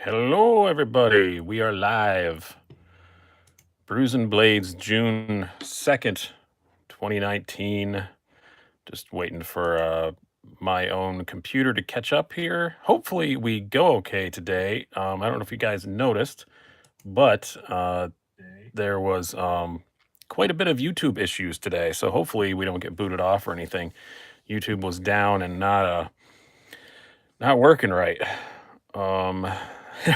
Hello, everybody. We are live. Brews and Blades, June 2nd, 2019. Just waiting for my own computer to catch up here. Hopefully, we go okay today. I don't know if you guys noticed, but there was quite a bit of YouTube issues today. So hopefully, we don't get booted off or anything. YouTube was down and not working right.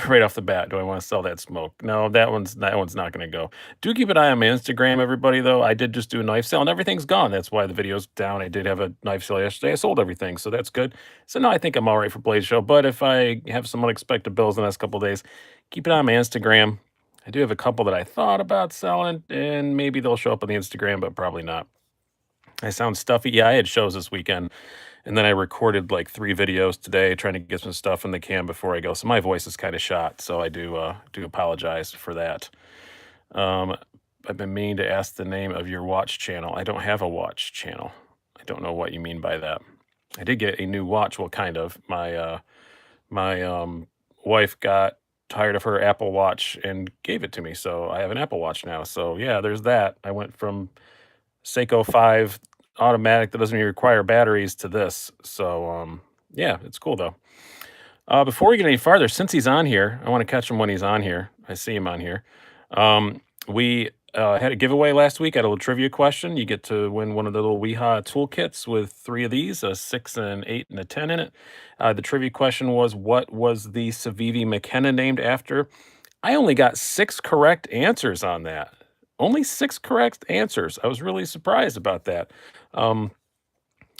Right off the bat, do I want to sell that smoke? No, that one's not going to go. Do keep an eye on my Instagram, everybody. Though I did just do a knife sale, and everything's gone. That's why the video's down. I did have a knife sale yesterday. I sold everything, so that's good. So no, I think I'm all right for Blaze Show. But if I have some unexpected bills in the next couple of days, keep an eye on my Instagram. I do have a couple that I thought about selling, and maybe they'll show up on the Instagram, but probably not. I sound stuffy. Yeah, I had shows this weekend. And then I recorded like 3 videos today, trying to get some stuff in the can before I go. So my voice is kind of shot. So I do apologize for that. I've been meaning to ask the name of your watch channel. I don't have a watch channel. I don't know what you mean by that. I did get a new watch. Well, kind of. My wife got tired of her Apple Watch and gave it to me. So I have an Apple Watch now. So yeah, there's that. I went from Seiko 5 automatic that doesn't even require batteries to this. So yeah, it's cool though. Before we get any farther, since he's on here, I want to catch him when he's on here. I see him on here. We had a giveaway last week. I had a little trivia question. You get to win one of the little Weeha toolkits with 3 of these, a 6, an 8, and a 10 in it. The trivia question was, what was the Civivi McKenna named after? I only got 6 correct answers on that. Only 6 correct answers. I was really surprised about that.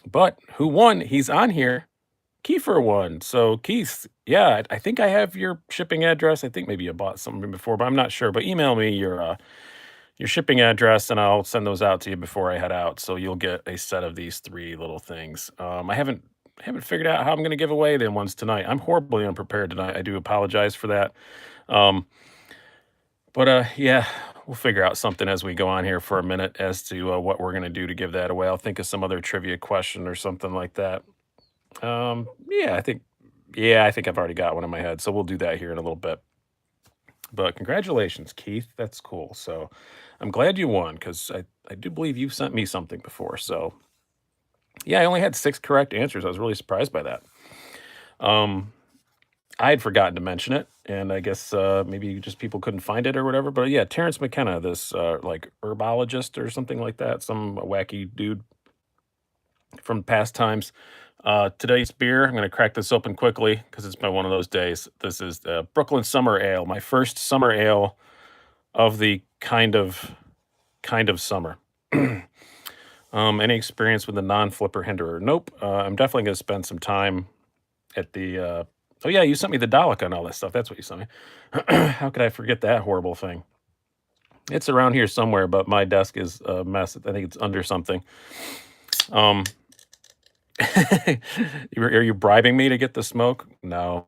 But who won? He's on here. Kiefer won. So Keith, yeah, I think I have your shipping address. I think maybe you bought something before, but I'm not sure. But email me your shipping address, and I'll send those out to you before I head out. So you'll get a set of these 3 little things. I haven't figured out how I'm going to give away the ones tonight. I'm horribly unprepared tonight. I do apologize for that. But yeah, we'll figure out something as we go on here for a minute as to what we're going to do to give that away. I'll think of some other trivia question or something like that. Yeah, I think I've already got one in my head, so we'll do that here in a little bit. But congratulations, Keith. That's cool. So I'm glad you won because I do believe you've sent me something before. So yeah, I only had 6 correct answers. I was really surprised by that. I had forgotten to mention it, and I guess maybe just people couldn't find it or whatever. But yeah, Terrence McKenna, this like herbologist or something like that, some wacky dude from past times. Today's beer, I'm going to crack this open quickly because it's been one of those days. This is the Brooklyn Summer Ale, my first summer ale of the kind of summer. Any experience with the non-flipper hinderer? Nope. I'm definitely going to spend some time at the oh yeah, you sent me the Dalek on all that stuff. That's what you sent me. How could I forget that horrible thing? It's around here somewhere, but my desk is a mess. I think it's under something. Are you bribing me to get the smoke? No,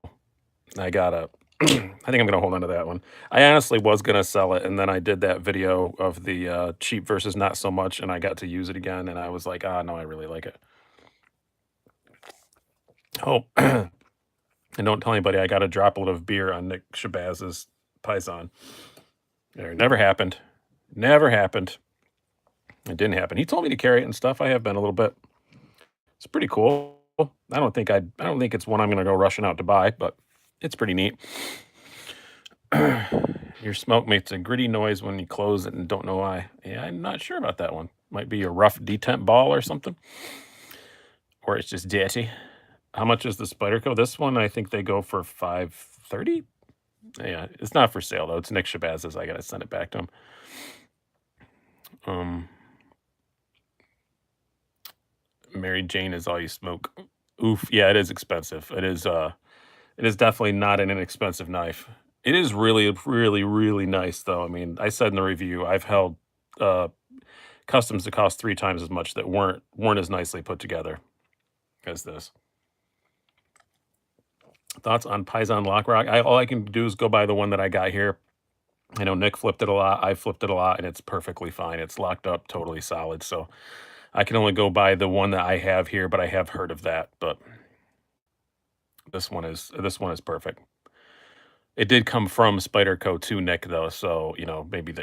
I gotta. I think I'm gonna hold on to that one. I honestly was gonna sell it, and then I did that video of the cheap versus not so much, and I got to use it again, and I was like, no, I really like it. Oh. And don't tell anybody I got a droplet of beer on Nick Shabazz's Paisan. It never happened. Never happened. It didn't happen. He told me to carry it and stuff. I have been a little bit. It's pretty cool. I don't think it's one I'm going to go rushing out to buy, but it's pretty neat. Your smoke makes a gritty noise when you close it and don't know why. Yeah, I'm not sure about that one. Might be a rough detent ball or something. Or it's just dirty. How much is the Spyderco? This one, I think they go for $5.30. Yeah, it's not for sale though. It's Nick Shabazz. I gotta send it back to him. Mary Jane is all you smoke. Oof. Yeah, it is expensive. It is definitely not an inexpensive knife. It is really, really, really nice though. I mean, I said in the review, I've held customs that cost 3 times as much that weren't as nicely put together as this. Thoughts on Paisan Lock Rock? All I can do is go by the one that I got here. I know Nick flipped it a lot. I flipped it a lot, and it's perfectly fine. It's locked up, totally solid. So I can only go by the one that I have here, but I have heard of that. But this one is perfect. It did come from Spyderco to Nick though, so, you know, maybe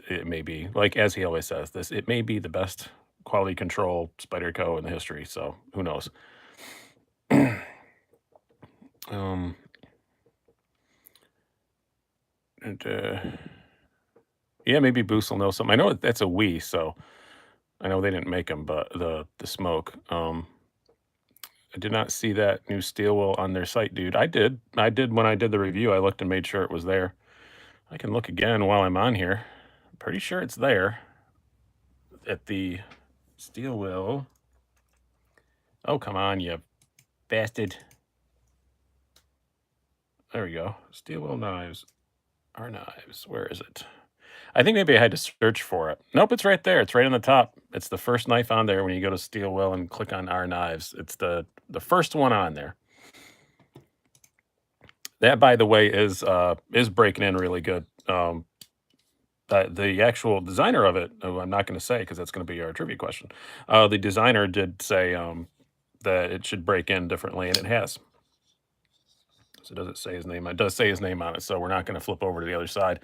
it may be, like, as he always says, it may be the best quality control Spyderco in the history, so who knows? Um, and, yeah, maybe Boost will know something. I know that's a Wii, so I know they didn't make them, but the smoke, I did not see that new steel wheel on their site, dude. I did when I did the review, I looked and made sure it was there. I can look again while I'm on here. Pretty sure it's there at the steel wheel. Oh, come on, you bastard. There we go. Steel wheel knives. Our knives. Where is it? I think maybe I had to search for it. Nope, it's right there. It's right on the top. It's the first knife on there when you go to steel wheel and click on our knives. It's the first one on there. That, by the way, is breaking in really good. The actual designer of it, who I'm not going to say because that's going to be our trivia question. The designer did say that it should break in differently, and it has. So does it say his name? It does say his name on it, so we're not going to flip over to the other side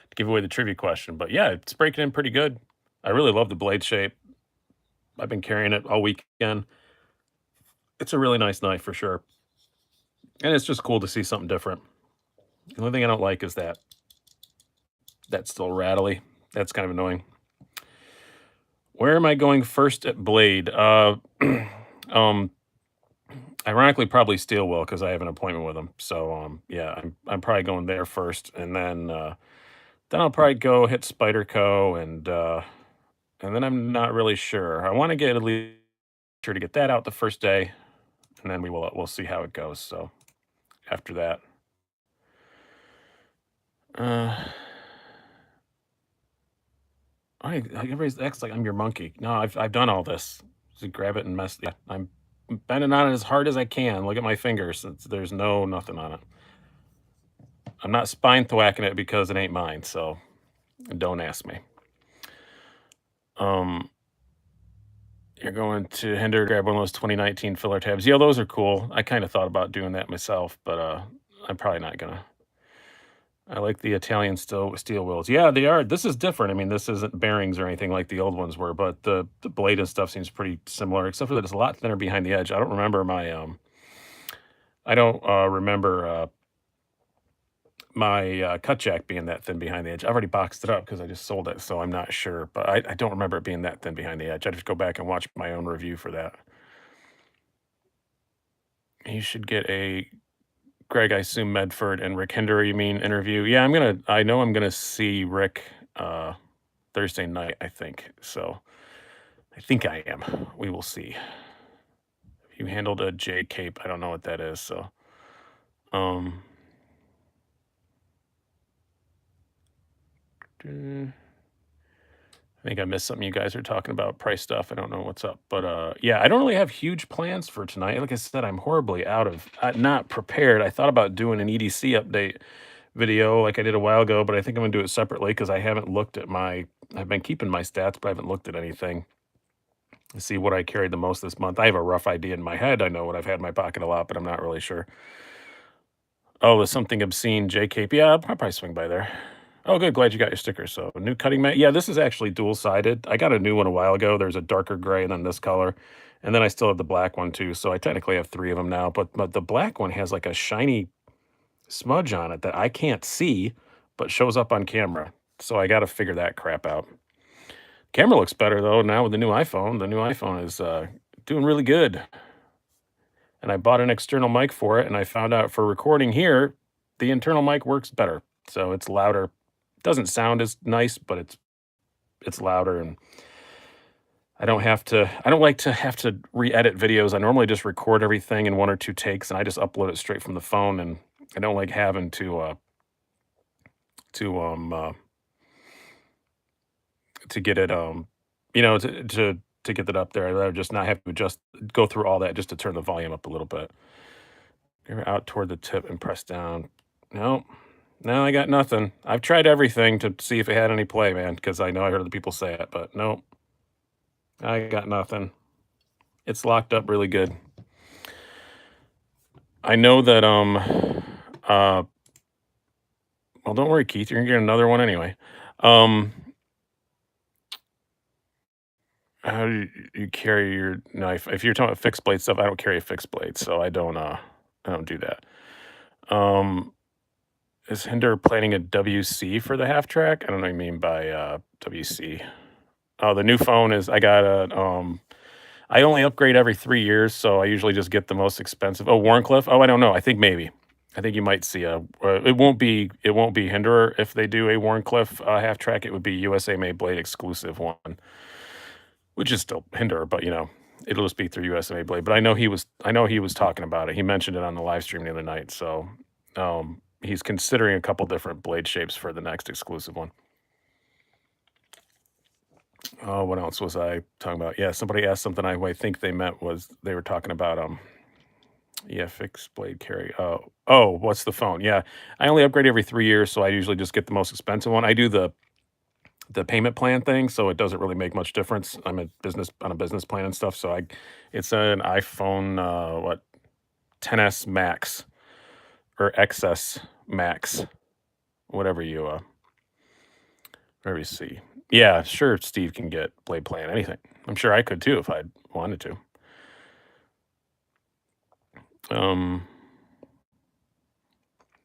to give away the trivia question. But yeah, it's breaking in pretty good. I really love the blade shape. I've been carrying it all weekend. It's a really nice knife for sure. And it's just cool to see something different. The only thing I don't like is that that's still rattly. That's kind of annoying. Where am I going first at blade? Um, ironically, probably Steelwell because I have an appointment with him. So yeah, I'm probably going there first, and then I'll probably go hit Spyderco, and then I'm not really sure. I want to get at least sure to get that out the first day, and then we'll see how it goes. So after that, uh, everybody's acts like I'm your monkey. No, I've done all this. Just grab it and mess. Yeah, I'm bending on it as hard as I can. Look at my fingers. There's no nothing on it. I'm not spine thwacking it because it ain't mine. So don't ask me. Um, you're going to Hinder grab one of those 2019 filler tabs. Yeah, those are cool. I kind of thought about doing that myself, but I'm probably not gonna. I like the Italian steel wheels. Yeah, they are. This is different. I mean, this isn't bearings or anything like the old ones were, but the blade and stuff seems pretty similar, except for that it's a lot thinner behind the edge. I don't remember my cut jack being that thin behind the edge. I've already boxed it up because I just sold it, so I'm not sure. But I don't remember it being that thin behind the edge. I just go back and watch my own review for that. You should get a Greg, I assume Medford and Rick Hinder, you mean interview? Yeah, I know I'm gonna see Rick Thursday night, I think. So I think I am. We will see. You handled a J cape. I don't know what that is, so um I think I missed something you guys are talking about price stuff. I don't know what's up. But yeah, I don't really have huge plans for tonight. Like I said, I'm horribly out of not prepared. I thought about doing an EDC update video like I did a while ago, but I think I'm gonna do it separately because I haven't looked at I've been keeping my stats, but I haven't looked at anything to see what I carried the most this month. I have a rough idea in my head. I know what I've had in my pocket a lot, but I'm not really sure. Oh, there's something obscene JKP. Yeah, I'll probably swing by there. Oh, good. Glad you got your sticker. So, new cutting mat. Yeah, this is actually dual sided. I got a new one a while ago. There's a darker gray and then this color. And then I still have the black one too. So, I technically have three of them now. But the black one has like a shiny smudge on it that I can't see, but shows up on camera. So, I got to figure that crap out. Camera looks better though now with the new iPhone. The new iPhone is doing really good. And I bought an external mic for it, and I found out for recording here, the internal mic works better. So it's louder. Doesn't sound as nice, but it's louder, and I don't like to have to re-edit videos. I normally just record everything in one or two takes, and I just upload it straight from the phone, and I don't like having to to get it to get that up there. I'd rather just not have to just go through all that just to turn the volume up a little bit. You're out toward the tip and press down. No, no, I got nothing. I've tried everything to see if it had any play, man, because I know I heard other people say it, but no, I got nothing. It's locked up really good. I know that uh Well, don't worry, Keith, you're gonna get another one anyway. Um, how do you carry your knife? If you're talking about fixed blade stuff, I don't carry a fixed blade, so I don't do that. Um, is Hinder planning a WC for the half track? I don't know what you mean by WC. Oh, the new phone is I got a I only upgrade every 3 years, so I usually just get the most expensive. Oh, Warncliffe? Oh, I don't know. I think maybe. I think you might see it won't be Hinderer if they do a Warncliffe half track. It would be USA made blade exclusive one, which is still Hinderer, but it'll just be through USA made blade. But I know he was talking about it. He mentioned it on the live stream the other night. So he's considering a couple different blade shapes for the next exclusive one. Oh, what else was I talking about? Yeah, somebody asked something I think they meant was they were talking about yeah, fixed blade carry. Oh, what's the phone? Yeah. I only upgrade every 3 years, so I usually just get the most expensive one. I do the payment plan thing, so it doesn't really make much difference. I'm on a business plan and stuff, so it's an iPhone 10s Max or XS Max, whatever you see. Yeah, sure Steve can get blade plan anything. I'm sure I could too if I wanted to.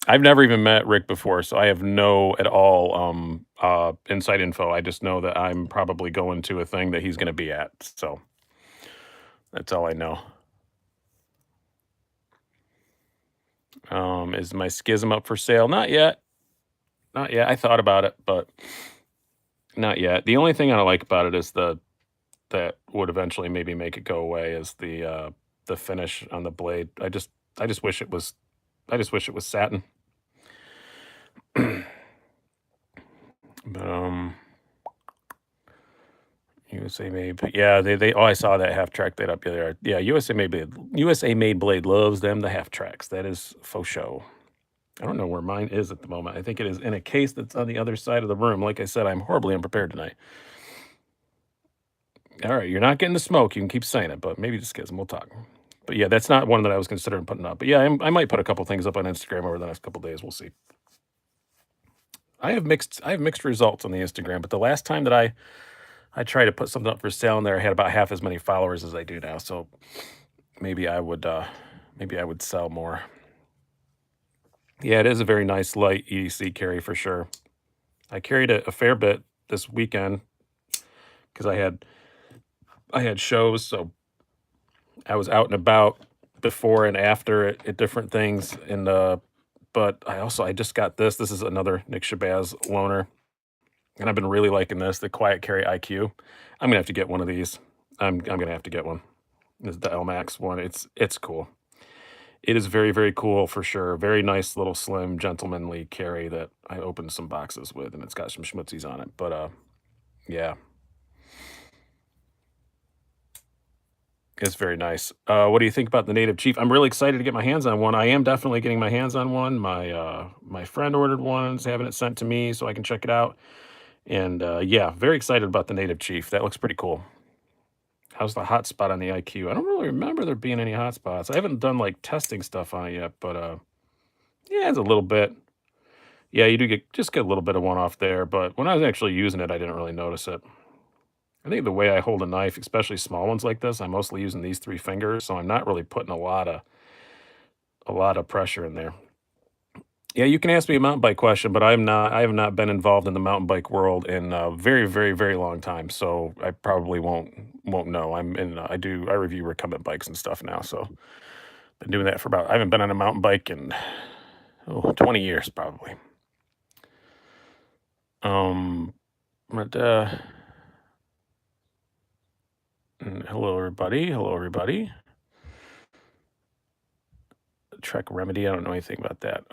I've never even met Rick before, so I have no at all inside info. I just know that I'm probably going to a thing that he's going to be at. So that's all I know. Is my schism up for sale? Not yet. Not yet. I thought about it, but not yet. The only thing I like about it is that would eventually maybe make it go away is the finish on the blade. I just wish it was satin. But USA made, but yeah, they oh I saw that half track that up there. Yeah, USA made blade loves them the half tracks. That is faux show. I don't know where mine is at the moment. I think it is in a case that's on the other side of the room. Like I said, I'm horribly unprepared tonight. All right, you're not getting the smoke. You can keep saying it, but maybe just schism. We'll talk. But yeah, that's not one that I was considering putting up. But yeah, I might put a couple things up on Instagram over the next couple days. We'll see. I have mixed results on the Instagram, but the last time that I tried to put something up for sale in there, I had about half as many followers as I do now. So maybe I would sell more. Yeah, it is a very nice light EDC carry for sure. I carried it a fair bit this weekend because I had shows, so I was out and about before and after at different things. And but I just got this. This is another Nick Shabazz loaner, and I've been really liking this, the Quiet Carry IQ. I'm gonna have to get one of these. I'm gonna have to get one. This is the LMAX one. It's cool. It is very, very cool for sure. Very nice little slim gentlemanly carry that I opened some boxes with, and it's got some schmutzies on it. But yeah, it's very nice. What do you think about the Native Chief? I'm really excited to get my hands on one. I am definitely getting my hands on one. My friend ordered one, is having it sent to me so I can check it out. And yeah, very excited about the Native Chief. That looks pretty cool. How's the hotspot on the IQ? I don't really remember there being any hotspots. I haven't done like testing stuff on it yet, but yeah, it's a little bit. Yeah, you do get a little bit of one off there, but when I was actually using it, I didn't really notice it. I think the way I hold a knife, especially small ones like this, I'm mostly using these 3 fingers, so I'm not really putting a lot of pressure in there. Yeah, you can ask me a mountain bike question, but I have not been involved in the mountain bike world in a very, very, very long time, so I probably won't know. I review recumbent bikes and stuff now, so been doing that I haven't been on a mountain bike in 20 years probably. But hello everybody. Hello everybody. Trek Remedy. I don't know anything about that.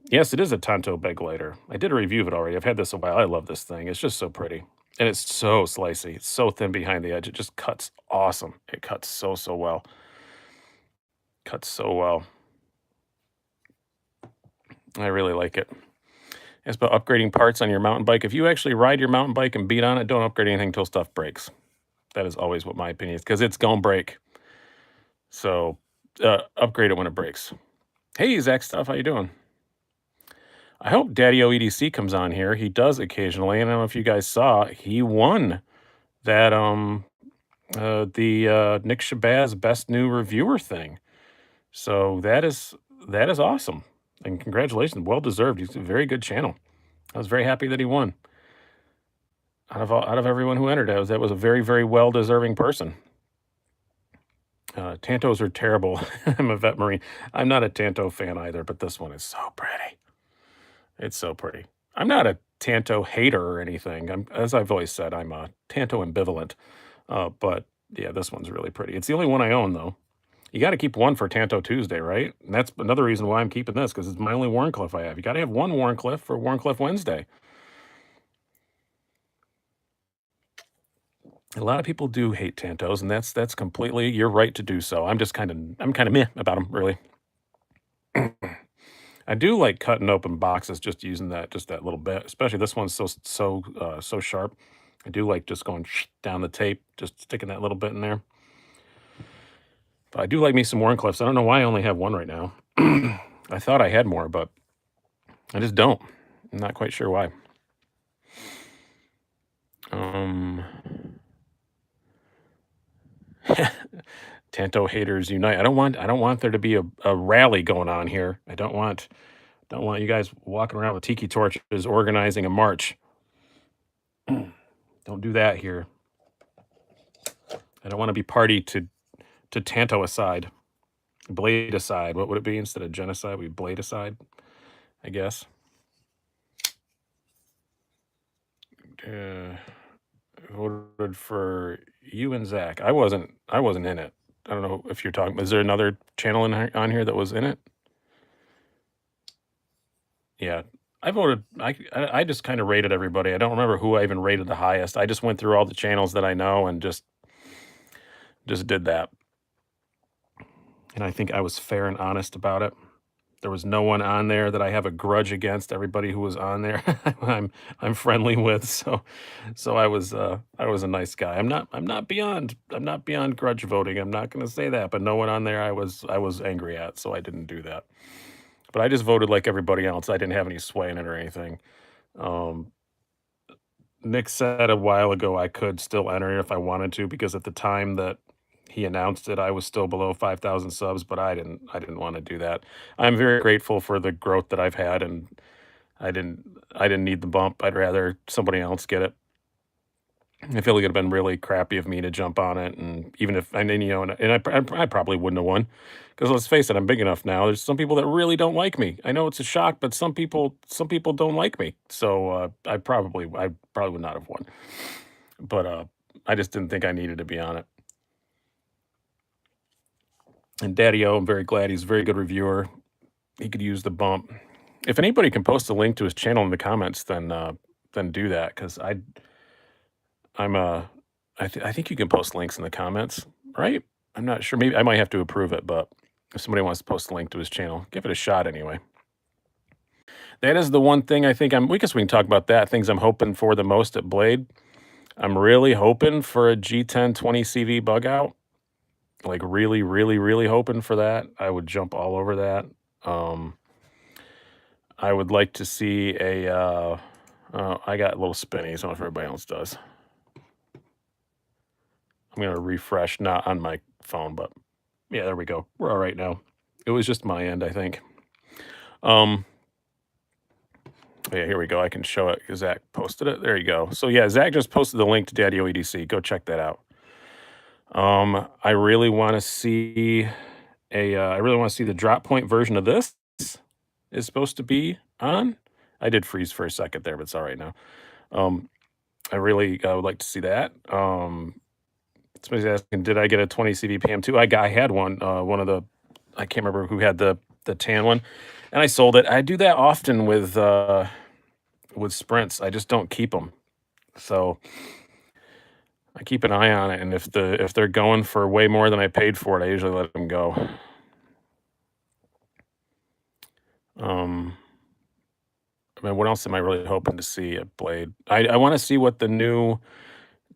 Yes, it is a Tonto bag lighter. I did a review of it already. I've had this a while. I love this thing. It's just so pretty. And it's so slicey. It's so thin behind the edge. It just cuts awesome. It cuts so well. Cuts so well. I really like it. As about upgrading parts on your mountain bike, if you actually ride your mountain bike and beat on it, don't upgrade anything until stuff breaks. That is always what my opinion is, because it's gonna break. So upgrade it when it breaks. Hey, Zach Stuff, how you doing? I hope Daddy-O EDC comes on here. He does occasionally, and I don't know if you guys saw, he won that, Nick Shabazz Best New Reviewer thing. So that is awesome, and congratulations, well deserved. He's a very good channel. I was very happy that he won. Out of everyone who entered, that was a very, very well deserving person. Tantos are terrible. I'm a vet marine. I'm not a Tanto fan either, but this one is so pretty. It's so pretty. I'm not a Tanto hater or anything. As I've always said, I'm a Tanto ambivalent. But yeah, this one's really pretty. It's the only one I own though. You got to keep one for Tanto Tuesday, right? And that's another reason why I'm keeping this because it's my only Warncliffe I have. You got to have one Warncliffe for Warncliffe Wednesday. A lot of people do hate Tantos, and that's completely you're right to do so. I'm kind of meh about them, really. I do like cutting open boxes, just using just that little bit. Especially this one's so sharp. I do like just going down the tape, just sticking that little bit in there. But I do like me some Warncliffs. I don't know why I only have one right now. I thought I had more, but I just don't. I'm not quite sure why. Um, Tanto haters unite. I don't want there to be a rally going on here. I don't want you guys walking around with tiki torches organizing a march. Don't do that here. I don't want to be party to Tanto aside. Blade aside. What would it be instead of genocide? We blade aside, I guess. Voted for you and Zach. I wasn't in it. I don't know if you're talking. Is there another channel on here that was in it? Yeah, I voted. I just kind of rated everybody. I don't remember who I even rated the highest. I just went through all the channels that I know and just did that. And I think I was fair and honest about it. There was no one on there that I have a grudge against. Everybody who was on there, I'm friendly with. So I was a nice guy. I'm not beyond grudge voting. I'm not going to say that, but no one on there I was angry at, so I didn't do that. But I just voted like everybody else. I didn't have any sway in it or anything. Um, Nick said a while ago I could still enter if I wanted to because at the time that he announced it, I was still below 5,000 subs, but I didn't want to do that. I'm very grateful for the growth that I've had, and I didn't need the bump. I'd rather somebody else get it. I feel like it'd have been really crappy of me to jump on it, and even if I mean, you know, and I probably wouldn't have won because let's face it, I'm big enough now. There's some people that really don't like me. I know it's a shock, but some people don't like me. So I probably would not have won. But I just didn't think I needed to be on it. And Daddy O, I'm very glad he's a very good reviewer. He could use the bump. If anybody can post a link to his channel in the comments, then do that because I'm I think you can post links in the comments, right? I'm not sure. Maybe I might have to approve it, but if somebody wants to post a link to his channel, give it a shot anyway. That is the one thing I think we guess we can talk about that. Things I'm hoping for the most at Blade. I'm really hoping for a G10 20 CV bug out. Like really, really, really hoping for that. I would jump all over that. I would like to see I got a little spinny, so I don't know if everybody else does. I'm gonna refresh, not on my phone, but yeah, there we go. We're all right now. It was just my end, I think. Yeah, here we go. I can show it because Zach posted it. There you go. So yeah, Zach just posted the link to Daddy OEDC. Go check that out. I really want to see I really want to see the drop point version of this is supposed to be on. I did freeze for a second there, but it's all right now. I really would like to see that. Somebody's asking, did I get a 20 CV PM2? I had one. One of the I can't remember who had the tan one, and I sold it. I do that often with sprints. I just don't keep them, so I keep an eye on it. And if they're going for way more than I paid for it, I usually let them go. I mean, what else am I really hoping to see at Blade? I want to see what the new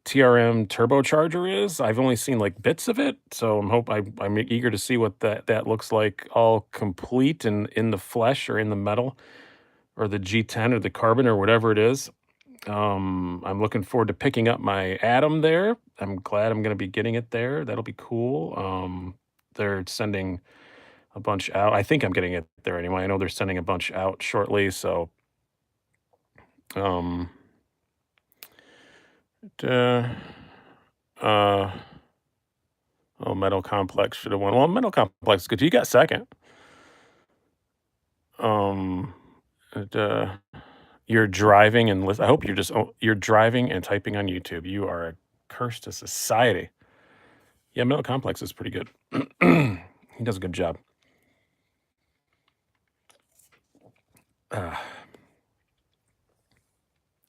TRM turbocharger is. I've only seen like bits of it, so I'm eager to see what that looks like all complete and in the flesh or in the metal. or the G10 or the Carbon or whatever it is. I'm looking forward to picking up my Atom there. I'm glad I'm gonna be getting it there. That'll be cool. They're sending a bunch out. I think I'm getting it there anyway. I know they're sending a bunch out shortly, so, um, duh, uh, oh, Metal Complex should have won. Well, Metal Complex is good. You got second. Um, duh, you're driving and I hope you're just you're driving and typing on YouTube. You are a curse to society. Yeah, Metal Complex is pretty good. He does a good job. Ah,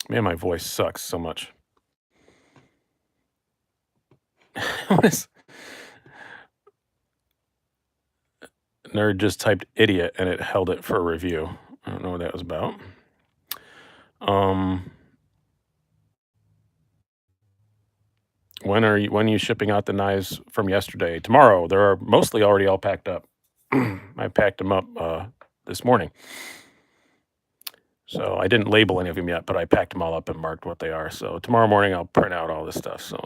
man, my voice sucks so much. What is Nerd just typed idiot and it held it for a review. I don't know what that was about. Um, when are you shipping out the knives from yesterday? Tomorrow. They're mostly already all packed up. I packed them up this morning. So I didn't label any of them yet, but I packed them all up and marked what they are. So tomorrow morning I'll print out all this stuff. So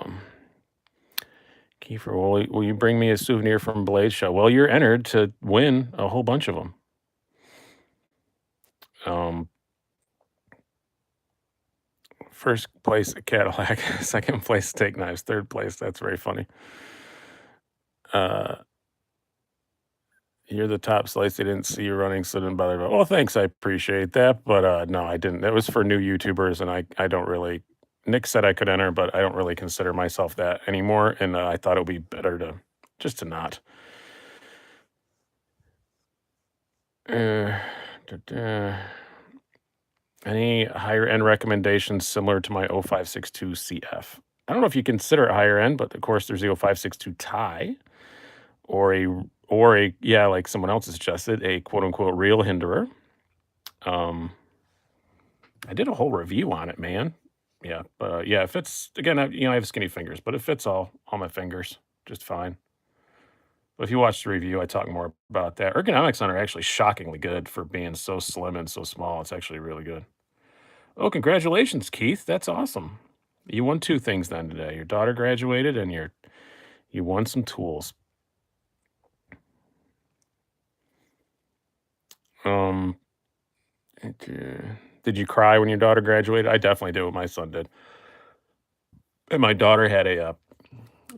Kiefer, will you bring me a souvenir from Blade Show? Well, you're entered to win a whole bunch of them. First place a Cadillac, second place steak knives, third place. That's very funny. Uh, you're the top slice. I didn't see you running, so didn't bother. Well, thanks. I appreciate that, but no, I didn't. It was for new YouTubers, and I don't really. Nick said I could enter, but I don't really consider myself that anymore, and I thought it would be better to just to not. Da, da. Any higher end recommendations similar to my 0562 CF? I don't know if you consider it higher end, but of course there's the 0562 Thai or a yeah, like someone else suggested, a quote unquote real hinderer. I did a whole review on it, man. Yeah, but yeah, it fits again. I have skinny fingers, but it fits all my fingers just fine. But if you watch the review, I talk more about that. Ergonomics on are actually shockingly good for being so slim and so small. It's actually really good. Oh, congratulations, Keith. That's awesome. You won two things then today. Your daughter graduated and you won some tools. Um did you cry when your daughter graduated? I definitely did what my son did. And my daughter had a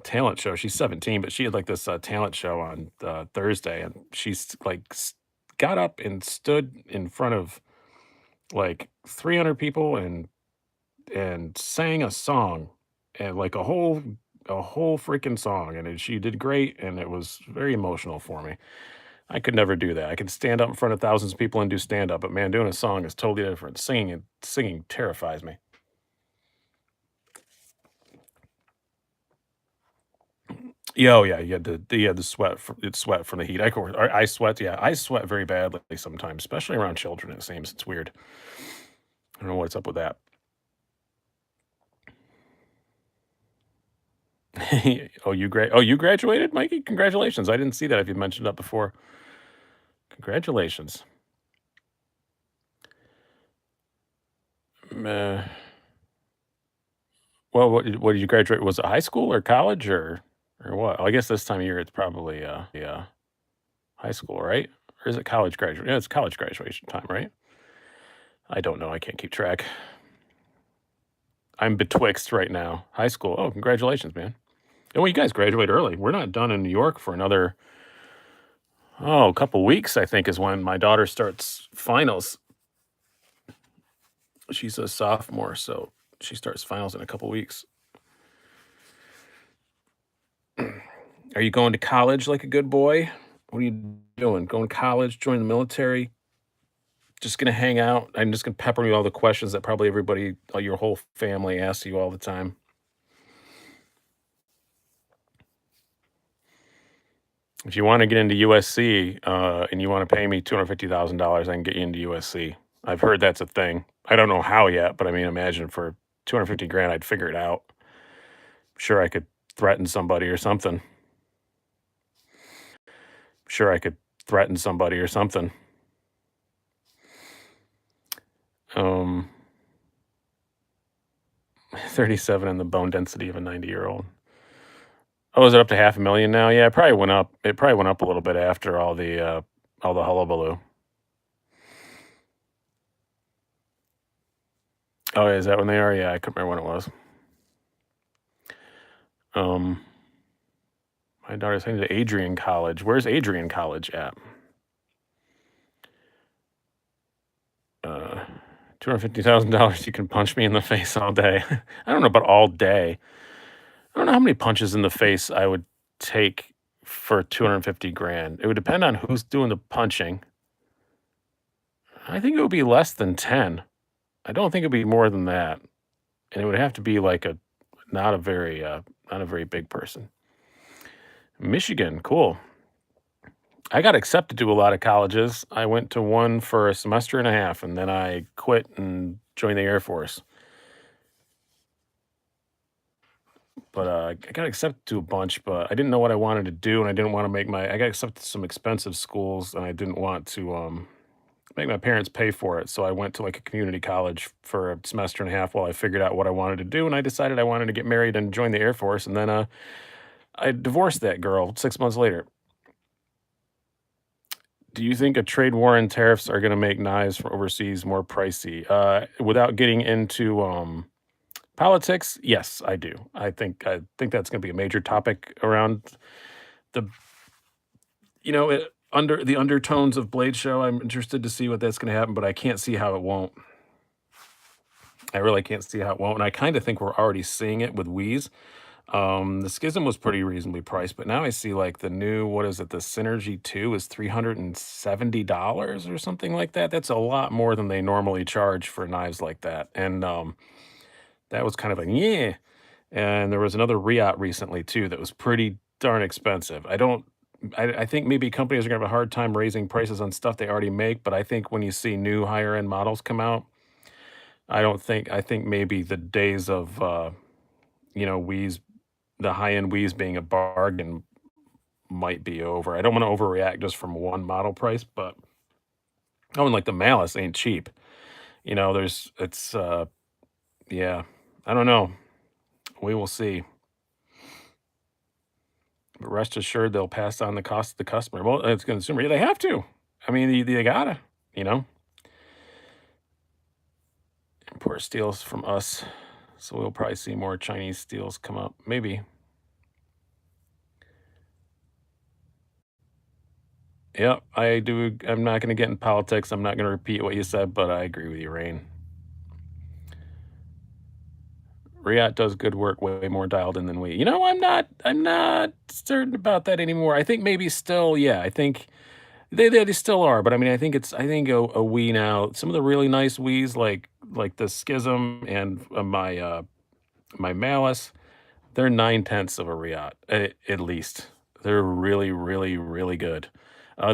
talent show. She's 17, but she had like this talent show on Thursday, and she's like got up and stood in front of like 300 people and sang a song and like a whole freaking song, and she did great, and it was very emotional for me. I could never do that. I could stand up in front of thousands of people and do stand up, but man, doing a song is totally different. Singing terrifies me. Yeah, oh yeah, you had the sweat from the heat. I sweat, yeah, I sweat very badly sometimes, especially around children, it seems. It's weird. I don't know what's up with that. You graduated, Mikey? Congratulations. I didn't see that if you mentioned that before. Congratulations. Uh, well, what did you graduate? Was it high school or college or what? I guess this time of year it's probably high school, right? Or is it college graduate? Yeah, it's college graduation time, right? I don't know. I can't keep track. I'm betwixt right now. High school. Oh, congratulations, man. Oh, you guys graduate early. We're not done in New York for another, a couple weeks, I think, is when my daughter starts finals. She's a sophomore, so she starts finals in a couple weeks. Are you going to college like a good boy? What are you doing? Going to college, join the military? Just gonna hang out? I'm just gonna pepper you all the questions that probably everybody, your whole family asks you all the time. If you want to get into USC and you want to pay me $250,000, I can get you into USC. I've heard that's a thing. I don't know how yet, but I mean, imagine for 250 grand, I'd figure it out. Sure, I could threaten somebody or something. Sure, I could threaten somebody or something. Um, 37 and the bone density of a 90-year-old. Oh, is it up to 500,000 now? Yeah, it probably went up. It probably went up a little bit after all the hullabaloo. Oh, is that when they are? Yeah, I couldn't remember when it was. Um, my daughter's heading to Adrian College. Where's Adrian College at? Uh, $250,000. You can punch me in the face all day. I don't know about all day. I don't know how many punches in the face I would take for 250 grand. It would depend on who's doing the punching. I think it would be less than 10. I don't think it'd be more than that. And it would have to be like a not a very not a very big person. Michigan, cool. I got accepted to a lot of colleges. I went to one for a semester and a half and then I quit and joined the Air Force. But I got accepted to a bunch, but I didn't know what I wanted to do and I didn't want to make my I got accepted to some expensive schools and I didn't want to make my parents pay for it. So I went to like a community college for a semester and a half while I figured out what I wanted to do. And I decided I wanted to get married and join the Air Force. And then I divorced that girl 6 months later. Do you think a trade war and tariffs are going to make knives from overseas more pricey? Without getting into politics, yes, I do. I think that's going to be a major topic around the under the undertones of Blade Show. I'm interested to see what that's going to happen, but I can't see how it won't. I really can't see how it won't, and I kind of think we're already seeing it with Wheeze. The Schism was pretty reasonably priced, but now I see like the new, what is it? The Synergy 2 is $370 or something like that. That's a lot more than they normally charge for knives like that. And that was kind of a yeah. And there was another Riot recently too that was pretty darn expensive. I think maybe companies are gonna have a hard time raising prices on stuff they already make, but I think when you see new higher end models come out, I think maybe the days of Wheeze, the high end Wheeze being a bargain might be over. I don't want to overreact just from one model price, but oh, and like the Malice ain't cheap. There's it's yeah. I don't know. We will see. But rest assured they'll pass on the cost to the customer. Well, it's consumer. Yeah, they have to. I mean, they gotta, you know. Import steels from us. So we'll probably see more Chinese steels come up. Maybe. Yeah, I do. I'm not going to get in politics. I'm not going to repeat what you said, but I agree with you, Rain. Riot does good work, way more dialed in than we. I'm not certain about that anymore. I think maybe still, yeah. I think they still are, but I mean, I think a we now. Some of the really nice we's like the Schism and my Malice, they're 9/10 of a Riot at least. They're really, really, really good.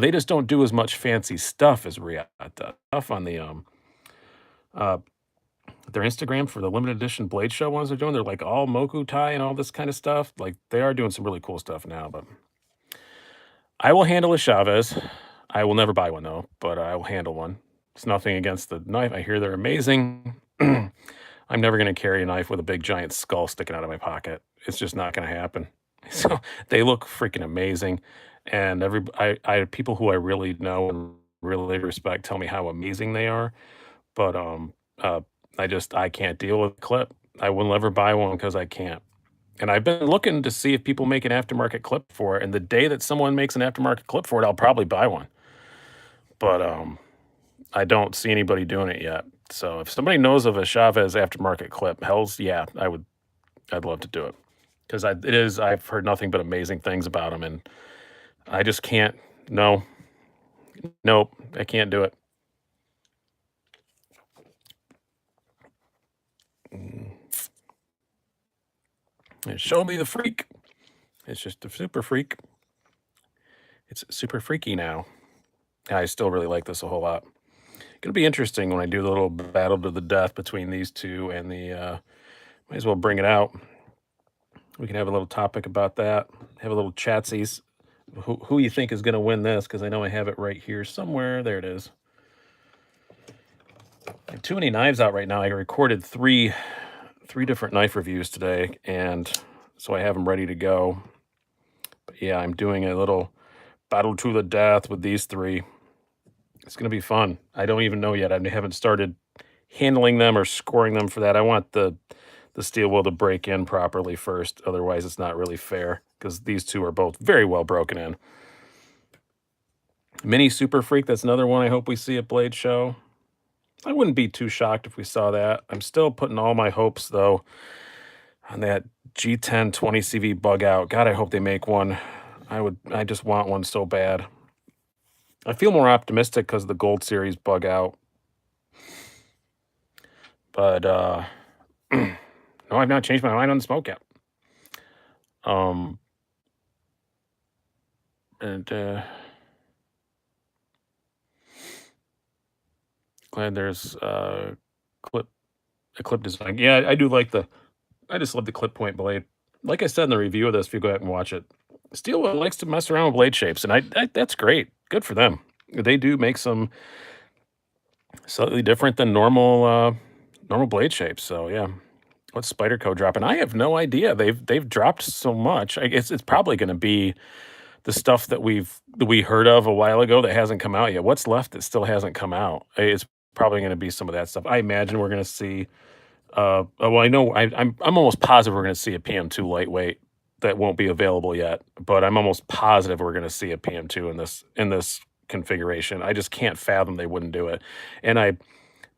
They just don't do as much fancy stuff as Riot does. Stuff on the uh, their Instagram for the limited edition Blade Show ones they're doing. They're like all Moku tie and all this kind of stuff. Like they are doing some really cool stuff now. But I will handle a Chavez. I will never buy one though, but I will handle one. It's nothing against the knife. I hear they're amazing. I'm never going to carry a knife with a big giant skull sticking out of my pocket. It's just not going to happen. So they look freaking amazing, and I people who I really know and really respect tell me how amazing they are. But uh, I can't deal with clip. I will never buy one because I can't. And I've been looking to see if people make an aftermarket clip for it. And the day that someone makes an aftermarket clip for it, I'll probably buy one. But I don't see anybody doing it yet. So if somebody knows of a Chavez aftermarket clip, hell's yeah, I'd love to do it because I've heard nothing but amazing things about them, and I just can't. No, nope, I can't do it. And show me the freak. It's just a super freak. It's super freaky now. I still really like this a whole lot. Gonna be interesting when I do the little battle to the death between these two and the. Might as well bring it out. We can have a little topic about that. Have a little chatsies. Who you think is going to win this? Because I know I have it right here somewhere. There it is. too many knives out right now. I recorded three different knife reviews today, and so I have them ready to go. But yeah, I'm doing a little battle to the death with these three. It's gonna be fun. I don't even know yet. I haven't started handling them or scoring them for that. I want the steel wheel to break in properly first. Otherwise, it's not really fair because these two are both very well broken in. Mini Super Freak, that's another one I hope we see at Blade Show. I wouldn't be too shocked if we saw that. I'm still putting all my hopes, though, on that G10 20CV bug out. God, I hope they make one. I just want one so bad. I feel more optimistic because the Gold Series bug out. But no, I've not changed my mind on the smoke yet. Um and glad there's clip a clip design. Yeah, I do like I just love the clip point blade. Like I said in the review of this, if you go back and watch it, Steelwood likes to mess around with blade shapes, and that's great. Good for them. They do make some slightly different than normal blade shapes. So yeah, what's Spyderco dropping? I have no idea. They've dropped so much. I guess it's probably going to be the stuff that we heard of a while ago that hasn't come out yet. What's left that still hasn't come out? It's probably going to be some of that stuff. I imagine we're going to see. Well, I know I'm almost positive we're going to see a PM2 lightweight that won't be available yet, but I'm almost positive we're going to see a PM2 in this configuration. I just can't fathom they wouldn't do it. And I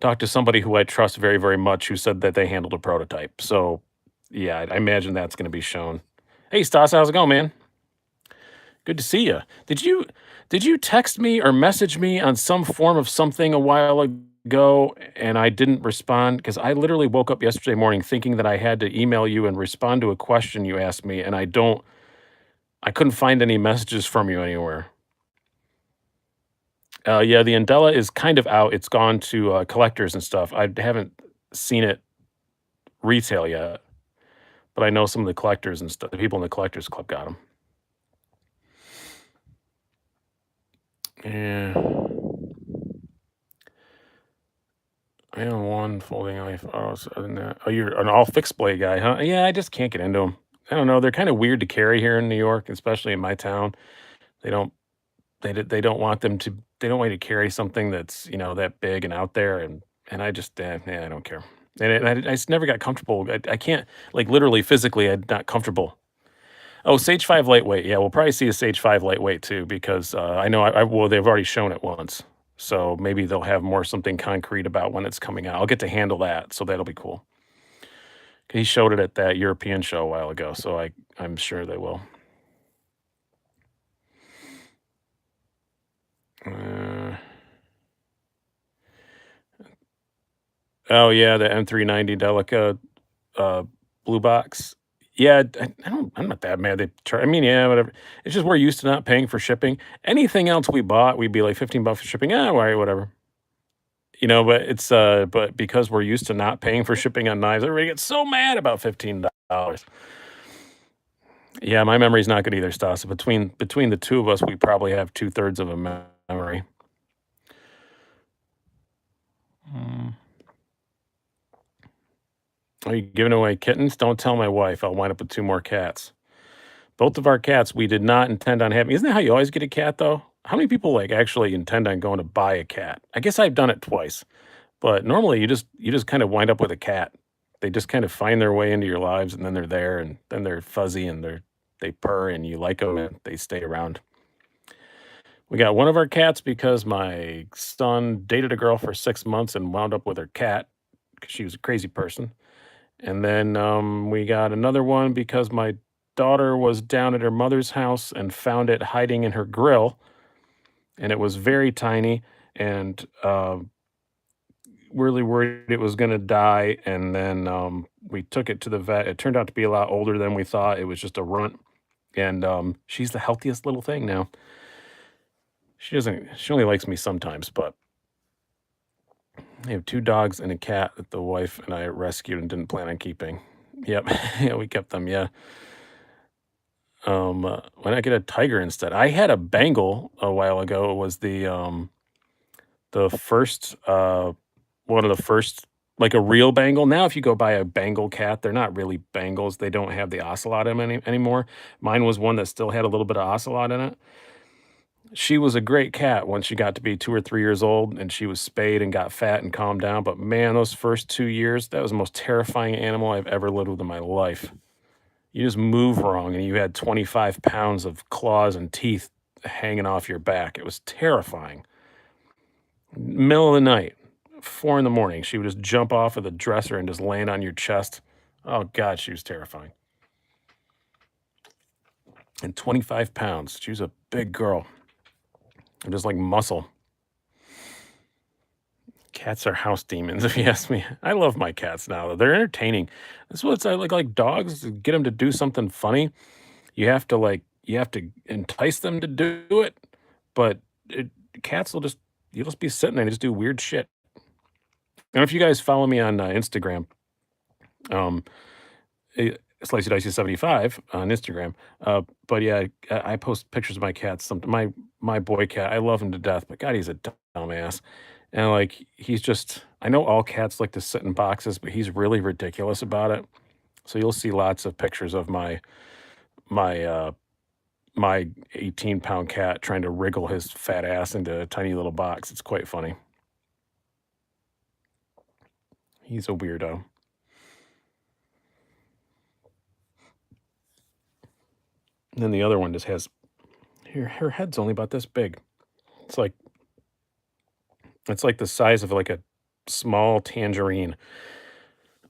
talked to somebody who I trust very, very much who said that they handled a prototype. So yeah, I imagine that's going to be shown. Hey, Stas, how's it going, man? Good to see you. Did you text me or message me on some form of something a while ago and I didn't respond? Because I literally woke up yesterday morning thinking that I had to email you and respond to a question you asked me, and I couldn't find any messages from you anywhere. Yeah, the Andela is kind of out. It's gone to collectors and stuff. I haven't seen it retail yet, but I know some of the collectors and stuff. The people in the collectors club got them. Yeah. I own one folding knife. Oh, so other than that, oh, you're an all fixed blade guy, huh? Yeah, I just can't get into them. I don't know. They're kind of weird to carry here in New York, especially in my town. They don't they don't want them to they don't want you to carry something that's that big and out there, and I just yeah, I don't care. And I just never got comfortable. I can't like literally physically. I'm not comfortable. Oh, Sage 5 lightweight. Yeah, we'll probably see a Sage 5 lightweight too because I know well they've already shown it once. So maybe they'll have more something concrete about when it's coming out. I'll get to handle that, so that'll be cool. He showed it at that European show a while ago, so I'm sure they will. Uh, oh yeah, the M390 Delica blue box. Yeah, I'm not that mad. They try. I mean, yeah, whatever. It's just we're used to not paying for shipping. Anything else we bought, we'd be like 15 bucks for shipping. Ah, all right, whatever. But but because we're used to not paying for shipping on knives, everybody gets so mad about $15. Yeah, my memory's not good either, Stas. Between the two of us, we probably have 2/3 of a memory. Mm. Are you giving away kittens? Don't tell my wife. I'll wind up with two more cats. Both of our cats, we did not intend on having. Isn't that how you always get a cat, though? How many people like actually intend on going to buy a cat? I guess I've done it twice, but normally you just kind of wind up with a cat. They just kind of find their way into your lives, and then they're there, and then they're fuzzy, and they purr, and you like them, and they stay around. We got one of our cats because my son dated a girl for 6 months and wound up with her cat because she was a crazy person. And then we got another one because my daughter was down at her mother's house and found it hiding in her grill, and it was very tiny and really worried it was going to die. And then we took it to the vet. It turned out to be a lot older than we thought. It was just a runt, and she's the healthiest little thing now. She only likes me sometimes, but I have two dogs and a cat that the wife and I rescued and didn't plan on keeping. Yep, yeah, we kept them. Yeah. Why not get a tiger instead? I had a Bengal a while ago. It was the first one of the first like a real Bengal. Now, if you go buy a Bengal cat, they're not really Bengals. They don't have the ocelot in 'em anymore. Mine was one that still had a little bit of ocelot in it. She was a great cat once she got to be 2 or 3 years old, and she was spayed and got fat and calmed down, but man, those first 2 years, that was the most terrifying animal I've ever lived with in my life. You just move wrong, and you had 25 pounds of claws and teeth hanging off your back. It was terrifying. Middle of the night, 4 in the morning, she would just jump off of the dresser and just land on your chest. Oh god, she was terrifying. And 25 pounds. She was a big girl. Just like muscle. Cats are house demons, if you ask me. I love my cats now, though. They're entertaining. That's what it's like dogs, to get them to do something funny, you have to entice them to do it, but it cats will just you'll just be sitting there and just do weird shit. I don't know if you guys follow me on, Instagram, um, Slicey Dicey 75 on Instagram, but yeah, I post pictures of my cats. My boy cat, I love him to death, but God, he's a dumbass. And like he's just, I know all cats like to sit in boxes, but he's really ridiculous about it. So you'll see lots of pictures of my my 18-pound cat trying to wriggle his fat ass into a tiny little box. It's quite funny. He's a weirdo. And then the other one just has her head's only about this big. It's like it's like the size of like a small tangerine,